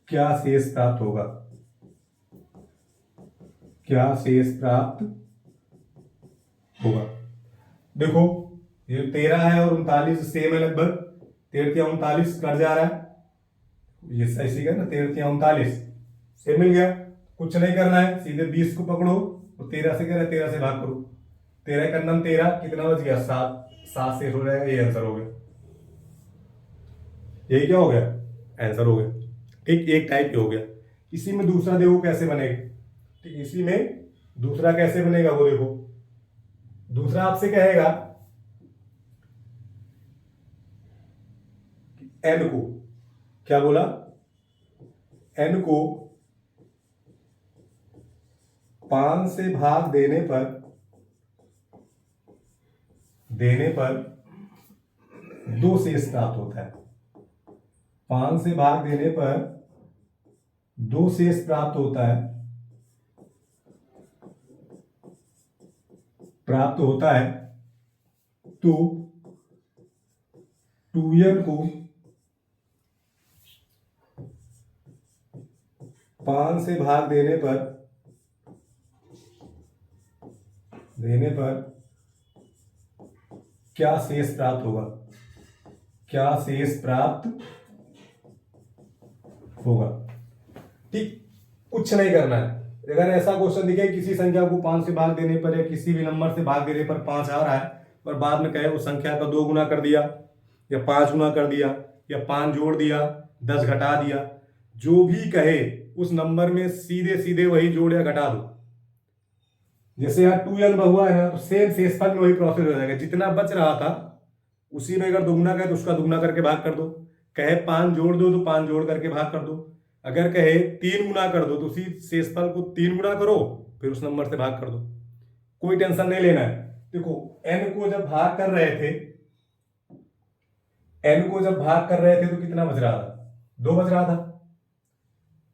S1: क्या शेष प्राप्त होगा? देखो ये 13 है और 39 सेम है लगभग। 13 या 39 कट जा रहा है, ये ऐसी का ना, 13 या 39 से मिल गया। कुछ नहीं करना है, सीधे 20 को पकड़ो और 13 से कह रहा है 13 से भाग करो। 13 का नम 13, कितना बच गया? 7 शेष हो जाएगा। ये आंसर हो गया। यही क्या हो गया? आंसर हो गया। ठीक, एक टाइप हो गया। इसी में दूसरा देखो कैसे बनेगा। ठीक, इसी में दूसरा कैसे बनेगा वो देखो। दूसरा आपसे कहेगा n को, क्या बोला, n को 5 से भाग देने पर 2 शेष प्राप्त होता है। 5 से भाग देने पर 2 शेष प्राप्त होता है, तो 2n को 5 से भाग देने पर क्या शेष प्राप्त होगा, क्या शेष प्राप्त होगा। ठीक, कुछ नहीं करना है। अगर ऐसा क्वेश्चन दिखे किसी संख्या को 5 से भाग देने पर या किसी भी नंबर से भाग देने पर 5 आ रहा है और बाद में कहे उस संख्या का 2 गुना कर दिया या 5 गुना कर दिया या 5 जोड़ दिया, 10 घटा दिया, जो भी कहे उस नंबर में सीधे सीधे वही जोड़ या घटा दो। जैसे यहाँ 2n बहुआ है ना, तो सेम शेषफल में वही प्रोसेस हो जाएगा। जितना बच रहा था उसी में अगर दुगुना कहे तो उसका दुगुना करके भाग कर दो, कहे 5 जोड़ दो तो 5 जोड़ करके भाग कर दो, अगर कहे 3 गुना कर दो तो उसी शेषफल को 3 गुना करो, फिर उस नंबर से भाग कर दो। कोई टेंशन नहीं लेना है। देखो n को जब भाग कर रहे थे तो कितना बच रहा था, 2 बच रहा था।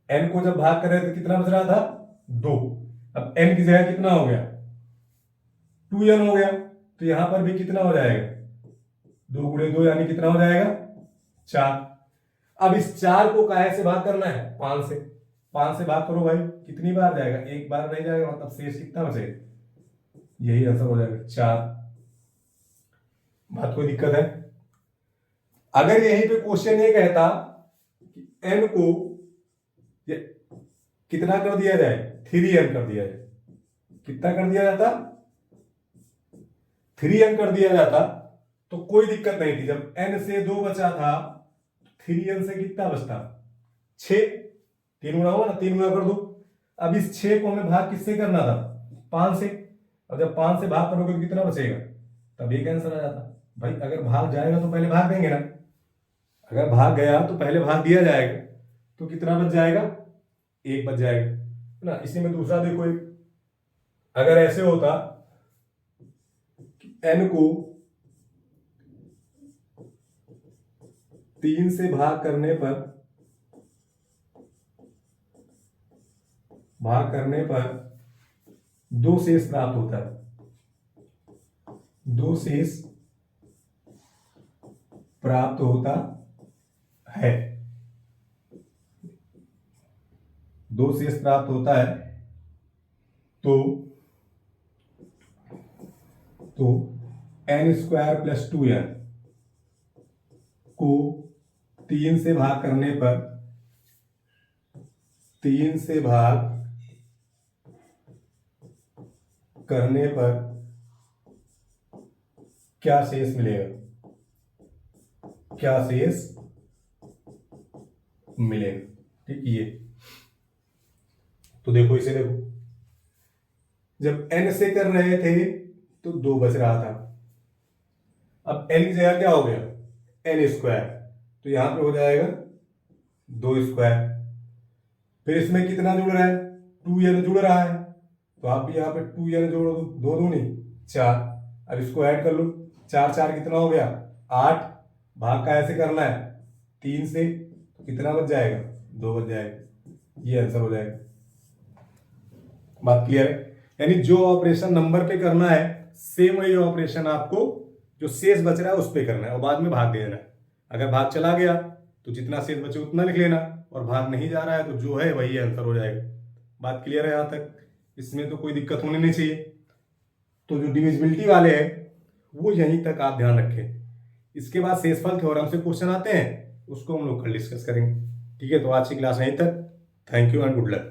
S1: n को जब भाग कर रहे थे कितना बच रहा था, 2। अब n की जगह कितना हो गया, 2n हो गया, तो यहां पर भी कितना हो जाएगा, 2 गुणे 2 यानी कितना हो जाएगा, 4। अब इस 4 को काहे से भाग करना है, 5 से। 5 से भाग करो भाई, कितनी बार जाएगा, एक बार नहीं जाएगा, मतलब शेष कितना बचेगा, यही आंसर हो जाएगा 4। बात कोई दिक्कत है। अगर यहीं पे क्वेश्चन ये कहता कि n को कितना कर दिया जाए, 3n कर दिया जाए, कितना कर दिया जाता, 3n कर दिया जाता तो कोई दिक्कत नहीं थी। जब n से 2 बचा था 3n से कितना बचता, 6। 3 गुना हुआ ना, 3 गुना कर दो। अब इस 6 को हमें भाग किससे करना था, 5 से। अब जब 5 से भाग करोगे तो कितना बचेगा, तब एक आंसर आ जाता। भाई अगर भाग जाएगा तो पहले भाग देंगे ना, अगर भाग गया तो पहले भाग दिया जाएगा, तो कितना बच जाएगा, 1 बच जाएगा ना। इसी में दूसरा देखो, एक अगर ऐसे होता कि n को 3 से भाग करने पर 2 शेष प्राप्त होता है, 2 शेष प्राप्त होता है, 2 शेष प्राप्त होता है, तो n स्क्वायर प्लस 2n को 3 से भाग करने पर क्या शेष मिलेगा, क्या शेष मिलेगा। ठीक, ये तो देखो, इसे देखो, जब n से कर रहे थे तो 2 बच रहा था। अब n की जगह क्या हो गया, n स्क्वायर, तो यहां पे हो जाएगा 2 स्क्वायर। फिर इसमें कितना जुड़ रहा है, 2n जुड़ रहा है, तो आप भी यहाँ पे 2n जोड़ दो, 2 दूनी 4। अब इसको ऐड कर लो, 4 4 कितना हो गया, 8। भाग का ऐसे करना है 3 से, तो कितना बच जाएगा, 2 बच जाएगा। ये आंसर हो जाएगा। बात क्लियर है। यानी जो ऑपरेशन नंबर पे करना है सेम वही ऑपरेशन आपको जो शेष बच रहा है उस पे करना है और बाद में भाग देना है। अगर भाग चला गया तो जितना शेष बचे उतना लिख लेना, और भाग नहीं जा रहा है तो जो है वही आंसर हो जाएगा। बात क्लियर है यहाँ तक, इसमें तो कोई दिक्कत होनी नहीं चाहिए। तो जो डिविजिबिलिटी वाले हैं वो यहीं तक आप ध्यान रखें। इसके बाद शेषफल थ्योरम से क्वेश्चन आते हैं, उसको हम लोग कल डिस्कस करेंगे। ठीक है, तो आज की क्लास यहीं तक। Thank you and good luck.